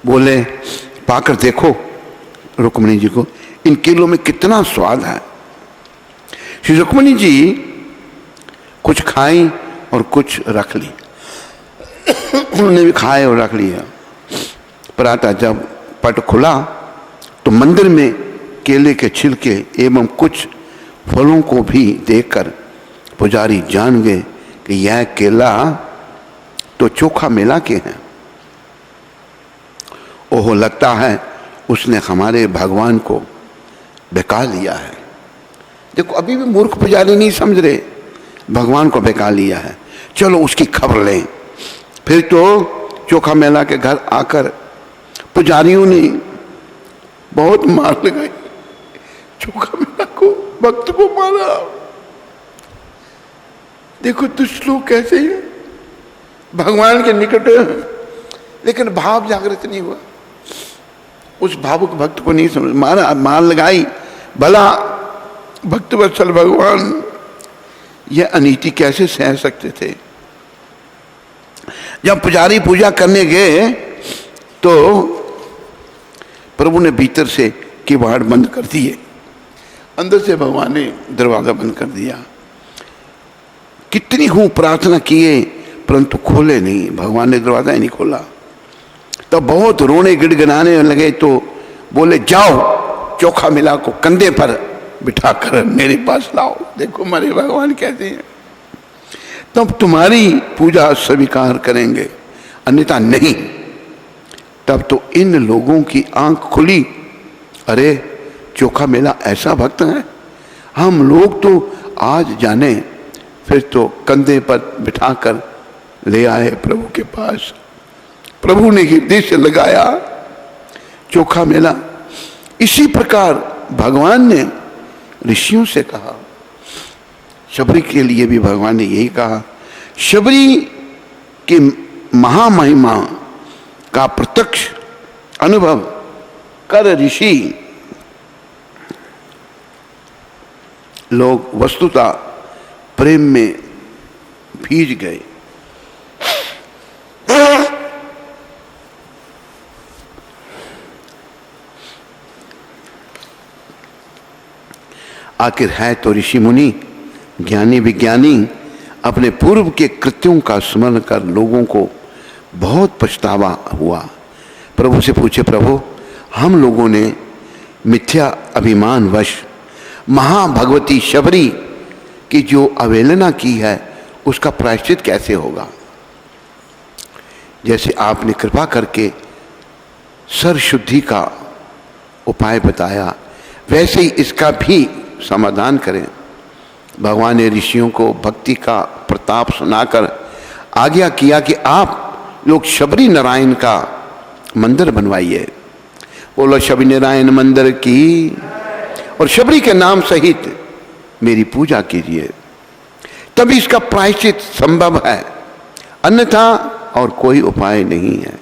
बोले, पाकर देखो रुक्मणी जी को, इन केलों में कितना स्वाद है। श्री रुक्मणी जी कुछ खाई और कुछ रख ली। उन्होंने भी खाए और रख लिया। प्रातः जब पट खुला तो मंदिर में केले के छिलके एवं कुछ फलों को भी देखकर पुजारी जान गए कि यह केला तो चोखा मेला के हैं। ओहो, लगता है उसने हमारे भगवान को बहका लिया है। देखो अभी भी मूर्ख पुजारी नहीं समझ रहे, भगवान को बहका लिया है, चलो उसकी खबर लें। फिर तो चोखा मेला के घर आकर पुजारियों ने बहुत मार लगाई, चोखा मेला को, भक्त को मारा। देखो दुष्ट लोग कैसे हैं, भगवान के निकट लेकिन भाव जागृत नहीं हुआ, उस भावुक भक्त को नहीं समझ, मारा, मार लगाई। भला भक्त वत्सल भगवान यह अनीति कैसे सह सकते थे? जब पुजारी पूजा करने गए तो प्रभु ने भीतर से किवाड़ बंद कर दिए, अंदर से भगवान ने दरवाजा बंद कर दिया। कितनी खूब प्रार्थना किए परंतु खोले नहीं, भगवान ने दरवाजा ही नहीं खोला। तब बहुत रोने गिड़गिड़ाने लगे तो बोले, जाओ चोखा मेला को कंधे पर बिठाकर मेरे पास लाओ, देखो हमारे भगवान कहते हैं, तब तुम्हारी पूजा स्वीकार करेंगे, अन्यथा नहीं। तब तो इन लोगों की आंख खुली, अरे चोखा मेला ऐसा भक्त है, हम लोग तो आज जाने। फिर तो कंधे पर बिठाकर ले आए प्रभु के पास। प्रभु ने हृदय से लगाया चोखा मेला। इसी प्रकार भगवान ने ऋषियों से कहा, शबरी के लिए भी भगवान ने यही कहा। शबरी की महामहिमा का प्रत्यक्ष अनुभव कर ऋषि लोग वस्तुतः प्रेम में भीज गए। आखिर है तो ऋषि मुनि, ज्ञानी विज्ञानी अपने पूर्व के कृत्यों का स्मरण कर लोगों को बहुत पछतावा हुआ। प्रभु से पूछे, प्रभु हम लोगों ने मिथ्या अभिमान वश महाभगवती शबरी की जो अवहेलना की है उसका प्रायश्चित कैसे होगा? जैसे आपने कृपा करके सर्वशुद्धि का उपाय बताया वैसे ही इसका भी समाधान करें। भगवान ने ऋषियों को भक्ति का प्रताप सुनाकर आज्ञा किया कि आप लोग शबरी नारायण का मंदिर बनवाइए। बोलो शबरी नारायण मंदिर की, और शबरी के नाम सहित मेरी पूजा कीजिए, तभी इसका प्रायश्चित संभव है, अन्यथा और कोई उपाय नहीं है।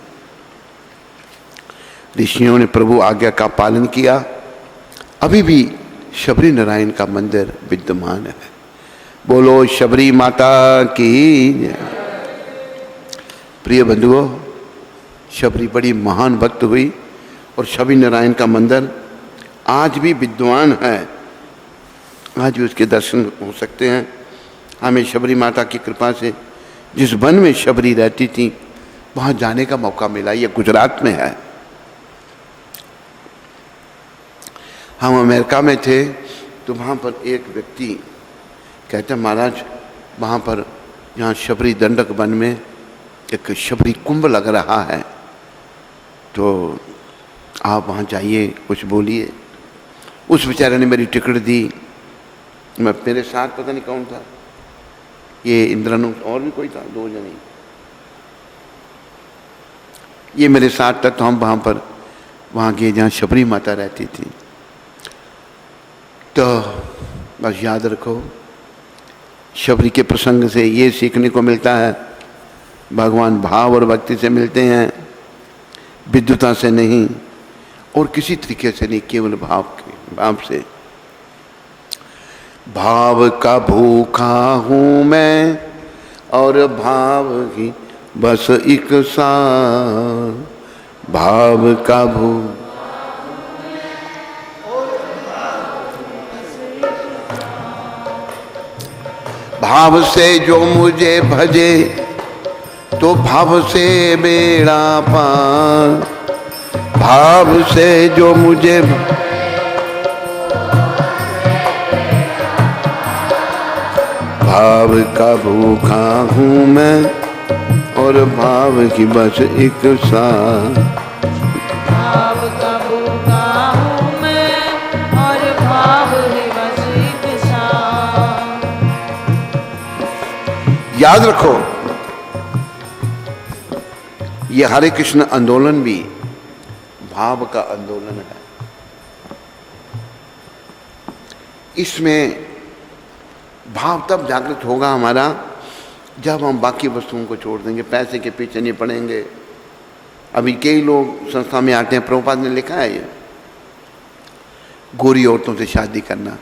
ऋषियों ने प्रभु आज्ञा का पालन किया। अभी भी शबरी नारायण का मंदिर विद्यमान है। बोलो शबरी माता की। प्रिय बंधुओं, शबरी बड़ी महान भक्त हुई और शबरी नारायण का मंदिर आज भी विद्यमान है। आज भी उसके दर्शन हो सकते हैं। हमें शबरी माता की कृपा से जिस वन में शबरी रहती थी वहाँ जाने का मौका मिला। ये गुजरात में है। हम अमेरिका में थे तो वहाँ पर एक व्यक्ति कहते, महाराज वहाँ पर यहाँ शबरी दंडक वन में एक शबरी कुंभ लग रहा है, तो आप वहाँ जाइए, कुछ बोलिए। उस बेचारे ने मेरी टिकट दी। मैं, मेरे साथ पता नहीं कौन था, ये इंद्रानु और भी कोई था, 2 जने। ये मेरे साथ था। तो हम वहाँ गए जहाँ शबरी माता रहती थी। तो बस याद रखो, शबरी के प्रसंग से ये सीखने को मिलता है, भगवान भाव और भक्ति से मिलते हैं, विद्युता से नहीं और किसी तरीके से नहीं, केवल भाव से। भाव का भूखा हूँ मैं और भाव ही बस एक सार, भाव का भूख। भाव से जो मुझे भजे तो भाव से बेड़ा पार, भाव से जो मुझे भाव का भूखा हूँ मैं और भाव की बस एक साथ। भाव का भूखा हूँ मैं और भाव ही बस एक साथ। याद रखो, ये हरे कृष्ण आंदोलन भी भाव का आंदोलन है। इसमें भाव तब जागृत होगा हमारा जब हम बाकी वस्तुओं को छोड़ देंगे, पैसे के पीछे नहीं पड़ेंगे। अभी कई लोग संस्था में आते हैं, प्रभुपाद ने लिखा है ये, गोरी औरतों से शादी करना।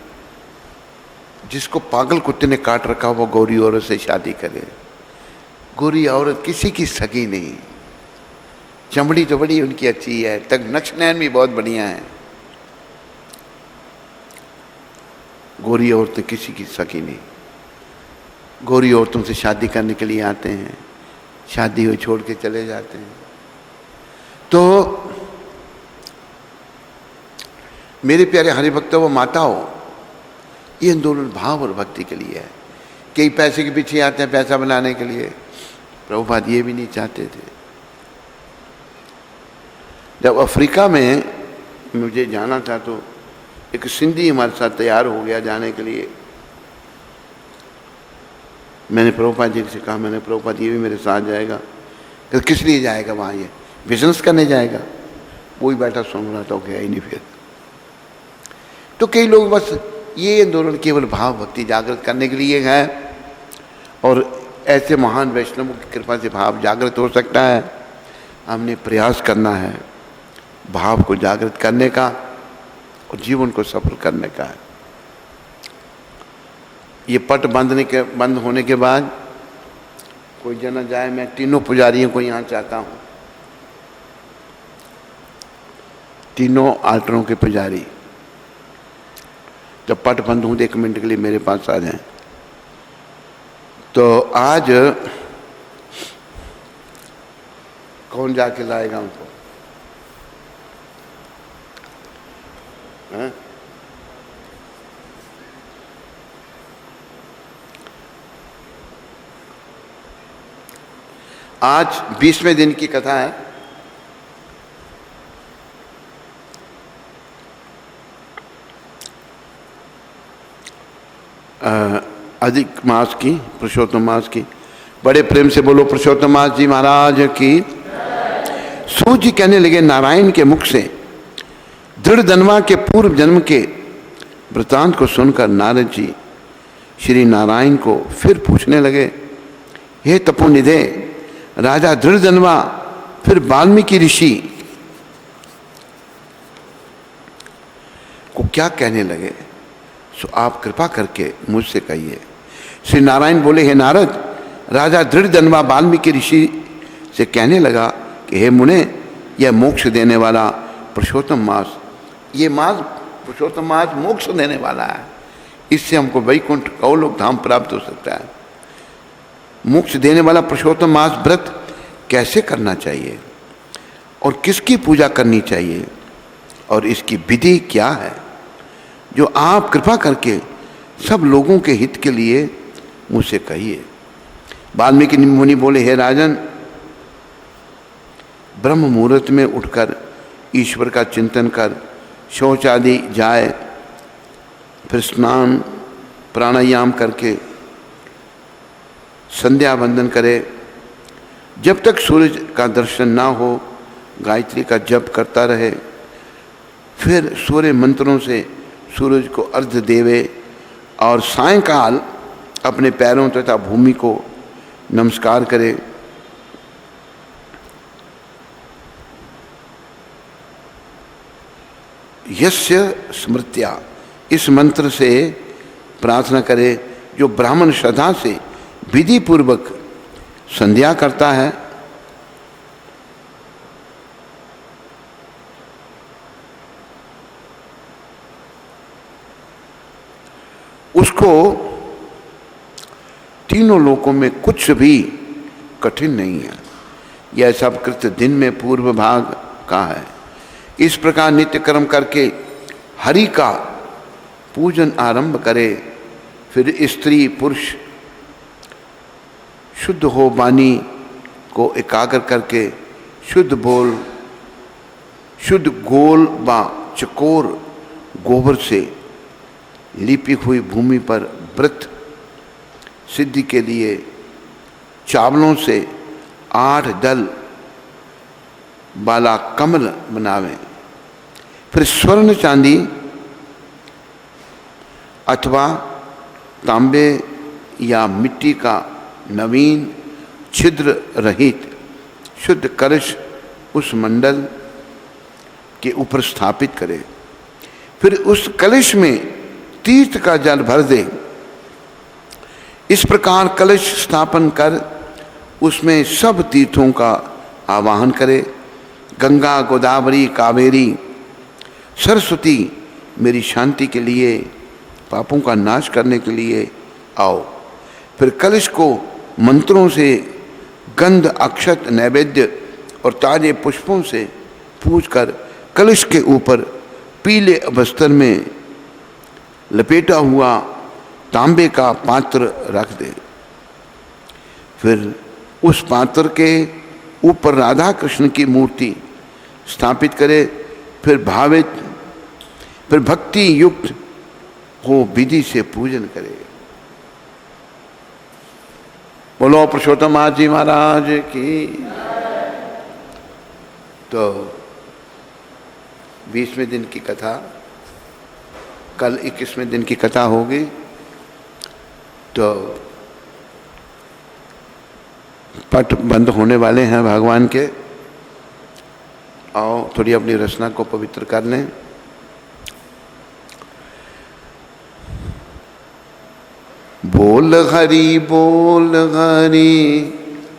जिसको पागल कुत्ते ने काट रखा वो गोरी औरत से शादी करे। गोरी औरत किसी की सगी नहीं, चमड़ी तो बड़ी उनकी अच्छी है, तक नक्शनैन भी बहुत बढ़िया है। गोरी औरतें किसी की सगी नहीं। गोरी औरतों से शादी करने के लिए आते हैं, शादी हुई छोड़ के चले जाते हैं। तो मेरे प्यारे हरिभक्तों व माताओं, ये आंदोलन भाव और भक्ति के लिए है। कई पैसे के पीछे आते हैं पैसा बनाने के लिए, प्रभुपाद ये भी नहीं चाहते थे। जब अफ्रीका में मुझे जाना था तो एक सिंधी हमारे साथ तैयार हो गया जाने के लिए। मैंने प्रभुपाद जी से कहा, मैंने प्रभुपाद ये भी मेरे साथ जाएगा। तो किस लिए जाएगा वहाँ, ये बिजनेस करने जाएगा? वो ही बैठा सुन रहा था, गया ही नहीं फिर। तो कई लोग बस ये आंदोलन केवल भाव भक्ति जागृत करने के लिए है, और ऐसे महान वैष्णवों की कृपा से भाव जागृत हो सकता है। हमने प्रयास करना है भाव को जागृत करने का और जीवन को सफल करने का है। ये पट बंद होने के बाद कोई जना जाए, मैं तीनों पुजारियों को यहाँ चाहता हूँ, तीनों आल्टरों के पुजारी जब पट बंद हूँ 1 मिनट के लिए मेरे पास आ जाएं। तो आज कौन जाके लाएगा उनको? हाँ? आज 20वें दिन की कथा है। अधिक मास की, पुरुषोत्तम मास की। बड़े प्रेम से बोलो पुरुषोत्तम मास जी महाराज की। सूत जी कहने लगे, नारायण के मुख से दृढ़ दनवा के पूर्व जन्म के वृतांत को सुनकर नारद जी श्री नारायण को फिर पूछने लगे, हे तपोनिधे राजा दृढ़ दनवा फिर वाल्मीकि ऋषि को क्या कहने लगे, सो आप कृपा करके मुझसे कहिए। श्री नारायण बोले, हे नारद, राजा दृढ़ दनवा वाल्मीकि ऋषि से कहने लगा कि हे मुने, यह मोक्ष देने वाला पुरुषोत्तम मास, ये मास पुरुषोत्तम मास मोक्ष देने वाला है। इससे हमको वैकुंठ कौलोक धाम प्राप्त हो सकता है। मोक्ष देने वाला पुरुषोत्तम मास व्रत कैसे करना चाहिए और किसकी पूजा करनी चाहिए और इसकी विधि क्या है, जो आप कृपा करके सब लोगों के हित के लिए मुझसे कहिए। वाल्मीकि मुनि बोले, हे राजन, ब्रह्म मुहूर्त में उठकर ईश्वर का चिंतन कर शौच आदि जाए, फिर स्नान प्राणायाम करके संध्या वंदन करे। जब तक सूरज का दर्शन ना हो गायत्री का जप करता रहे, फिर सूर्य मंत्रों से सूरज को अर्घ्य देवे और सायंकाल अपने पैरों तथा भूमि को नमस्कार करे। यस्य स्मृत्या, इस मंत्र से प्रार्थना करे जो ब्राह्मण श्रद्धा से विधि पूर्वक संध्या करता है। उसको तीनों लोकों में कुछ भी कठिन नहीं है। यह सब कृत्य दिन में पूर्व भाग का है। इस प्रकार नित्य कर्म करके हरि का पूजन आरंभ करे। फिर स्त्री पुरुष शुद्ध हो वाणी को एकाग्र करके शुद्ध गोल व चकोर गोबर से लिपि हुई भूमि पर व्रत सिद्धि के लिए चावलों से 8 दल वाला कमल बनावें। फिर स्वर्ण चांदी अथवा तांबे या मिट्टी का नवीन छिद्र रहित शुद्ध कलश उस मंडल के ऊपर स्थापित करे। फिर उस कलश में तीर्थ का जल भर दे। इस प्रकार कलश स्थापन कर उसमें सब तीर्थों का आवाहन करे। गंगा, गोदावरी, कावेरी, सरस्वती मेरी शांति के लिए, पापों का नाश करने के लिए आओ। फिर कलश को मंत्रों से गंध, अक्षत, नैवेद्य और ताजे पुष्पों से पूजकर कलश के ऊपर पीले वस्त्र में लपेटा हुआ तांबे का पात्र रख दे। फिर उस पात्र के ऊपर राधा कृष्ण की मूर्ति स्थापित करे। फिर भक्ति युक्त हो विधि से पूजन करे। बोलो पुरुषोत्तम जी महाराज की। तो 20वें दिन की कथा, कल 21वें दिन की कथा होगी। तो पट बंद होने वाले हैं भगवान के। आओ थोड़ी अपनी रचना को पवित्र कर लें। बोल हरि बोल हरि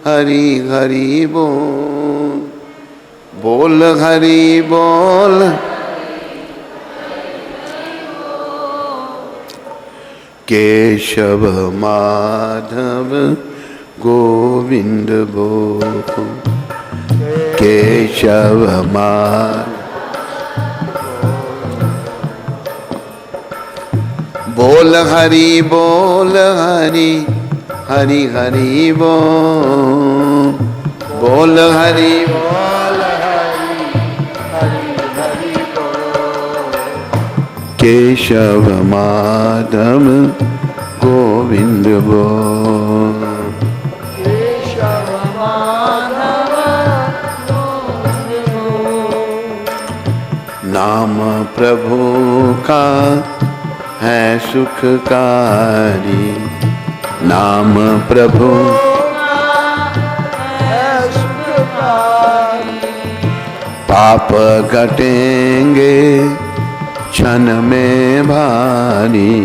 हरि हरि बोल, बोल हरि बोल केशव माधव गोविंद बोल, केशव माधव। बोल हरि बोल हरि हरि हरि बोल, बोल हरि बोल हरि हरि हरि बोल केशव माधव गोविंद बोल, केशव माधव गोविंद बोल। नाम प्रभु का है सुखकारी, नाम प्रभु है सुखकारी। पाप घटेंगे क्षण में भारी,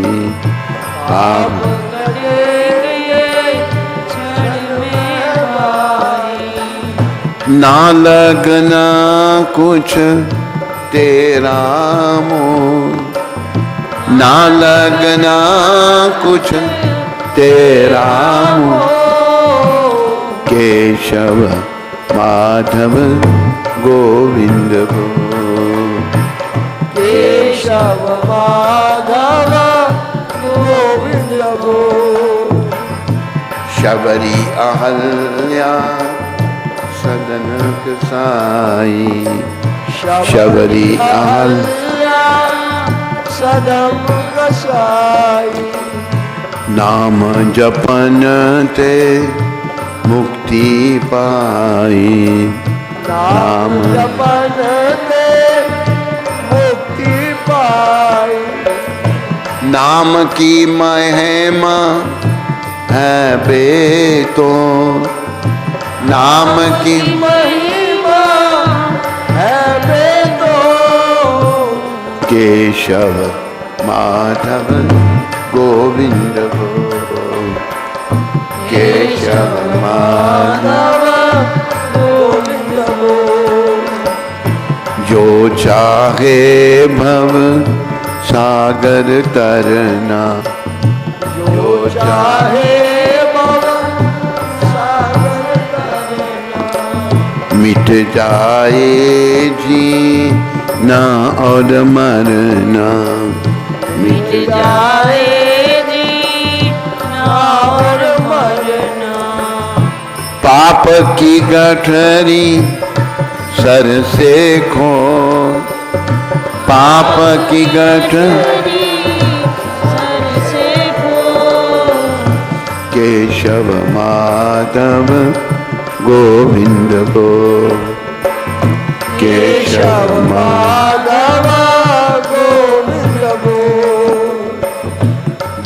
पाप घटेंगे क्षण में भारी। ना लगना कुछ तेरा मोह, ना लगना कुछ तेरा मोह, केशव माधव गोविंद बोल, केशव माधव गोविंद बोल। शबरी अहल्या सदन साई, शबरी अहल्या सदम कसाई। नाम जपन ते मुक्ति पाई, नाम जपन ते मुक्ति पाई। नाम की महिमा है बेतो, नाम की महिमा है बेतो। केशव माधव गोविंद बोल, केशव माधव गोविंद बोल। जो चाहे भव सागर तरना, जो चाहे भव सागर तरना। मिट जाए जीना और मरना, मिट जाए जीना और मरना। पाप की गठरी सर से खो, पाप की गठरी सर से खो। केशव माधव गोविंद गो केशव माधव गोविंद गो।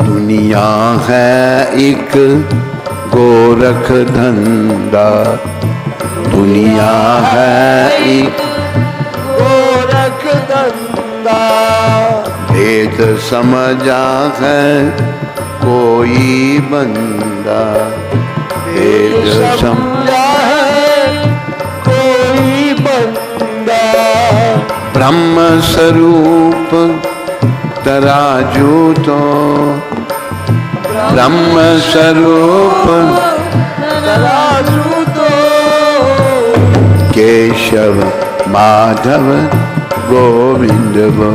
दुनिया है एक गोरख धंधा, दुनिया है एक गोरख धंधा। भेद समझा है कोई बंदा, भेद समझा है कोई बंदा। ब्रह्म स्वरूप तराजू तो, ब्रह्म स्वरूप तराजू तो। केशव माधव गोविंद गो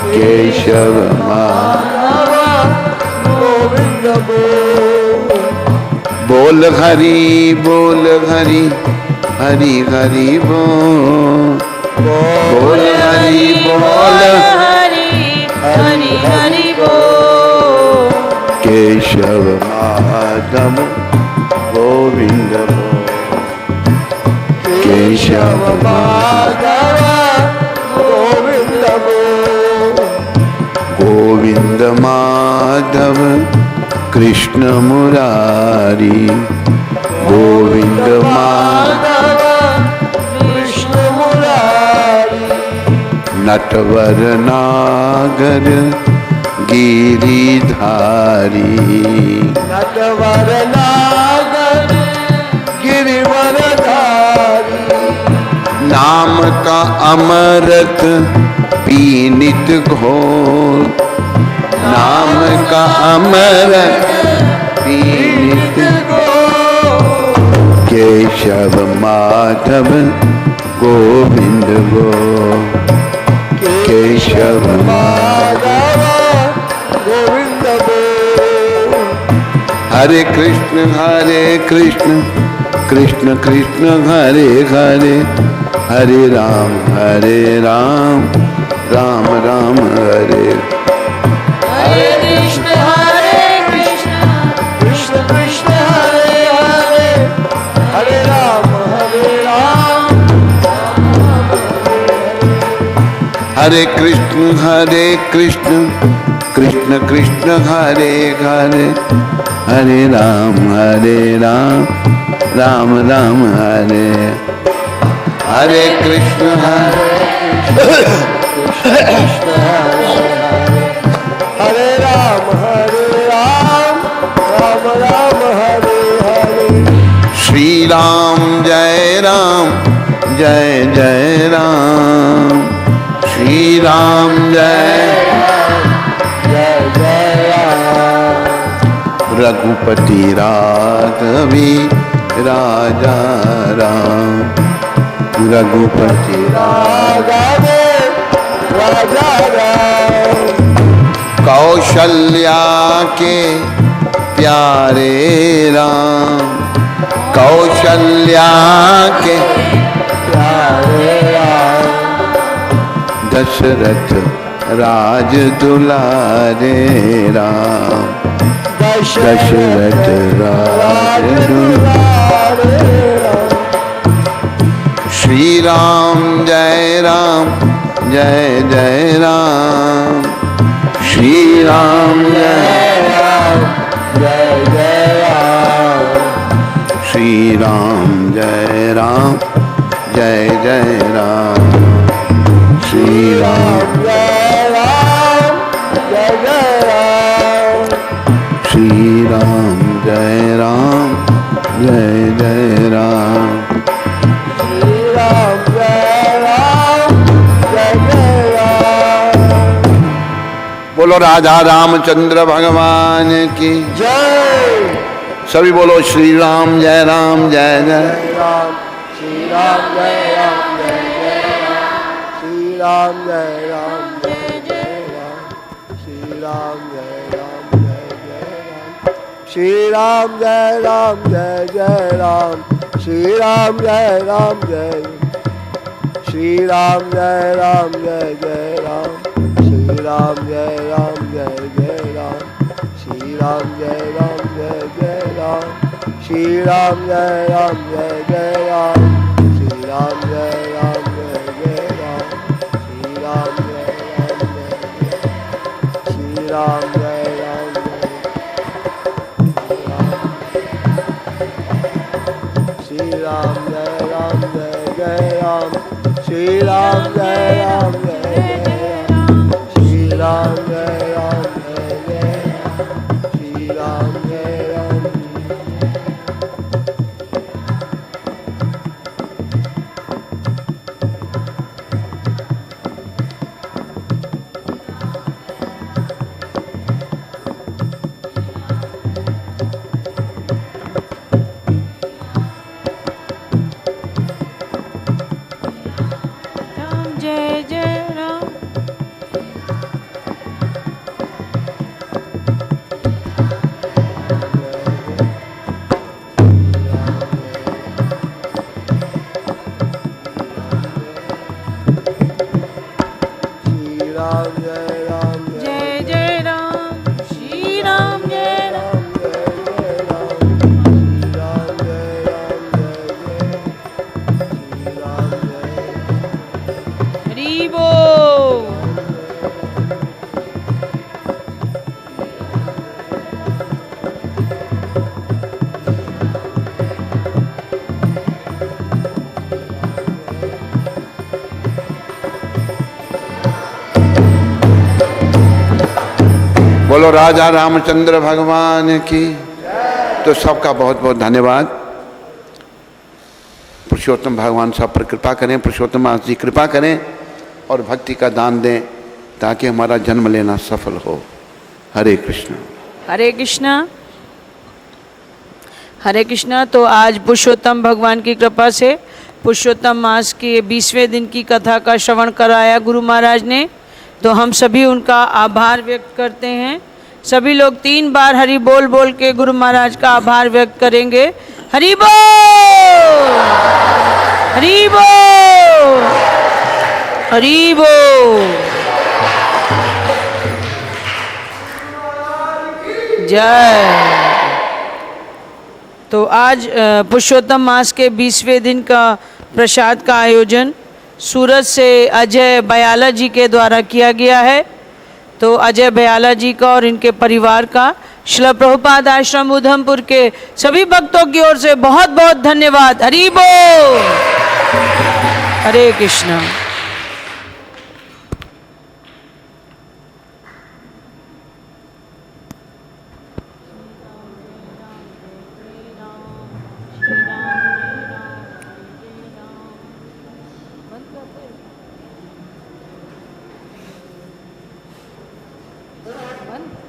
केशव माधव गोविंद गो। बोल हरि हरि हरि बोल, बोल हरि बोल हरि हरि बोल। केशव माधव गोविंद गो केशव माधव गोविंद गो। गोविंद माधव कृष्ण मुरारी, गोविंद माधव कृष्ण मुरारी। नटवर नागर गिरिधारी, नटवर नागर गिरिवरधारी। नाम का अमृत पीनित घोर, नाम का अमृत पीनित घोर। केशव माधव गोविंद गो केशव माधव गोविंद गो। हरे कृष्ण कृष्ण कृष्ण हरे हरे, हरे राम राम राम हरे। हरे कृष्ण कृष्ण कृष्ण हरे हरे, हरे राम हरे कृष्ण कृष्ण कृष्ण हरे हरे, हरे राम राम राम हरे। हरे कृष्ण कृष्ण हरे राम राम राम हरे हरे। श्री राम जय जय राम, श्री राम जय जय राम। रघुपति राघवी राजा राम, रघुपति राघवे राजा राम। कौशल्या के प्यारे राम, कौशल्या के प्यारे राम। दशरथ राज दुलारे राम, दशरथ राज दुलारे राम। श्री राम जय जय राम, श्री राम जय जय राम। श्री राम जय जय राम, श्री राम जय जय राम। श्री राम जय जय राम। श्री राम जय जय राम। बोलो राजा रामचंद्र भगवान की जय। सभी बोलो श्री राम जय राम जय श्री राम जय जय राम। श्री राम जय जय राम। श्री राम जय जय राम। श्री राम जय जय राम। श्री राम जय जय। श्री राम जय जय राम। श्री राम जय जय राम। श्री राम जय राम जय जय राम श्री राम जय राम जय जय राम श्री राम जय राम जय जय राम श्री राम जय राम जय श्री राम जय राम श्री राम जय राम जय जय राम श्री राम जय राम जय जय राम श्री राम जय राम जय जय राम श्री राम जय राम राम जय जय राम श्री राम जय राम जय जय राम श्री राम जय राम जय राम श्री राम जय राम जय जय श्री राम जय हरि बोल बोलो राजा रामचंद्र भगवान की। तो सबका बहुत बहुत धन्यवाद। पुरुषोत्तम भगवान सब पर कृपा करें, पुरुषोत्तम मास जी कृपा करें और भक्ति का दान दें ताकि हमारा जन्म लेना सफल हो। हरे कृष्ण। हरे कृष्णा। हरे कृष्णा। तो आज पुरुषोत्तम भगवान की कृपा से पुरुषोत्तम मास के 20वें दिन की कथा का श्रवण कराया गुरु महाराज ने। तो हम सभी उनका आभार व्यक्त करते हैं। सभी लोग 3 बार हरि बोल बोल के गुरु महाराज का आभार व्यक्त करेंगे। हरि बोल, हरि बोल, हरि बोल। जय। तो आज पुरुषोत्तम मास के 20वें दिन का प्रसाद का आयोजन सूरत से अजय बयाला जी के द्वारा किया गया है। तो अजय बयाला जी का और इनके परिवार का श्रील प्रभुपाद आश्रम उधमपुर के सभी भक्तों की ओर से बहुत बहुत धन्यवाद। हरि बोल। हरे कृष्णा। बंद।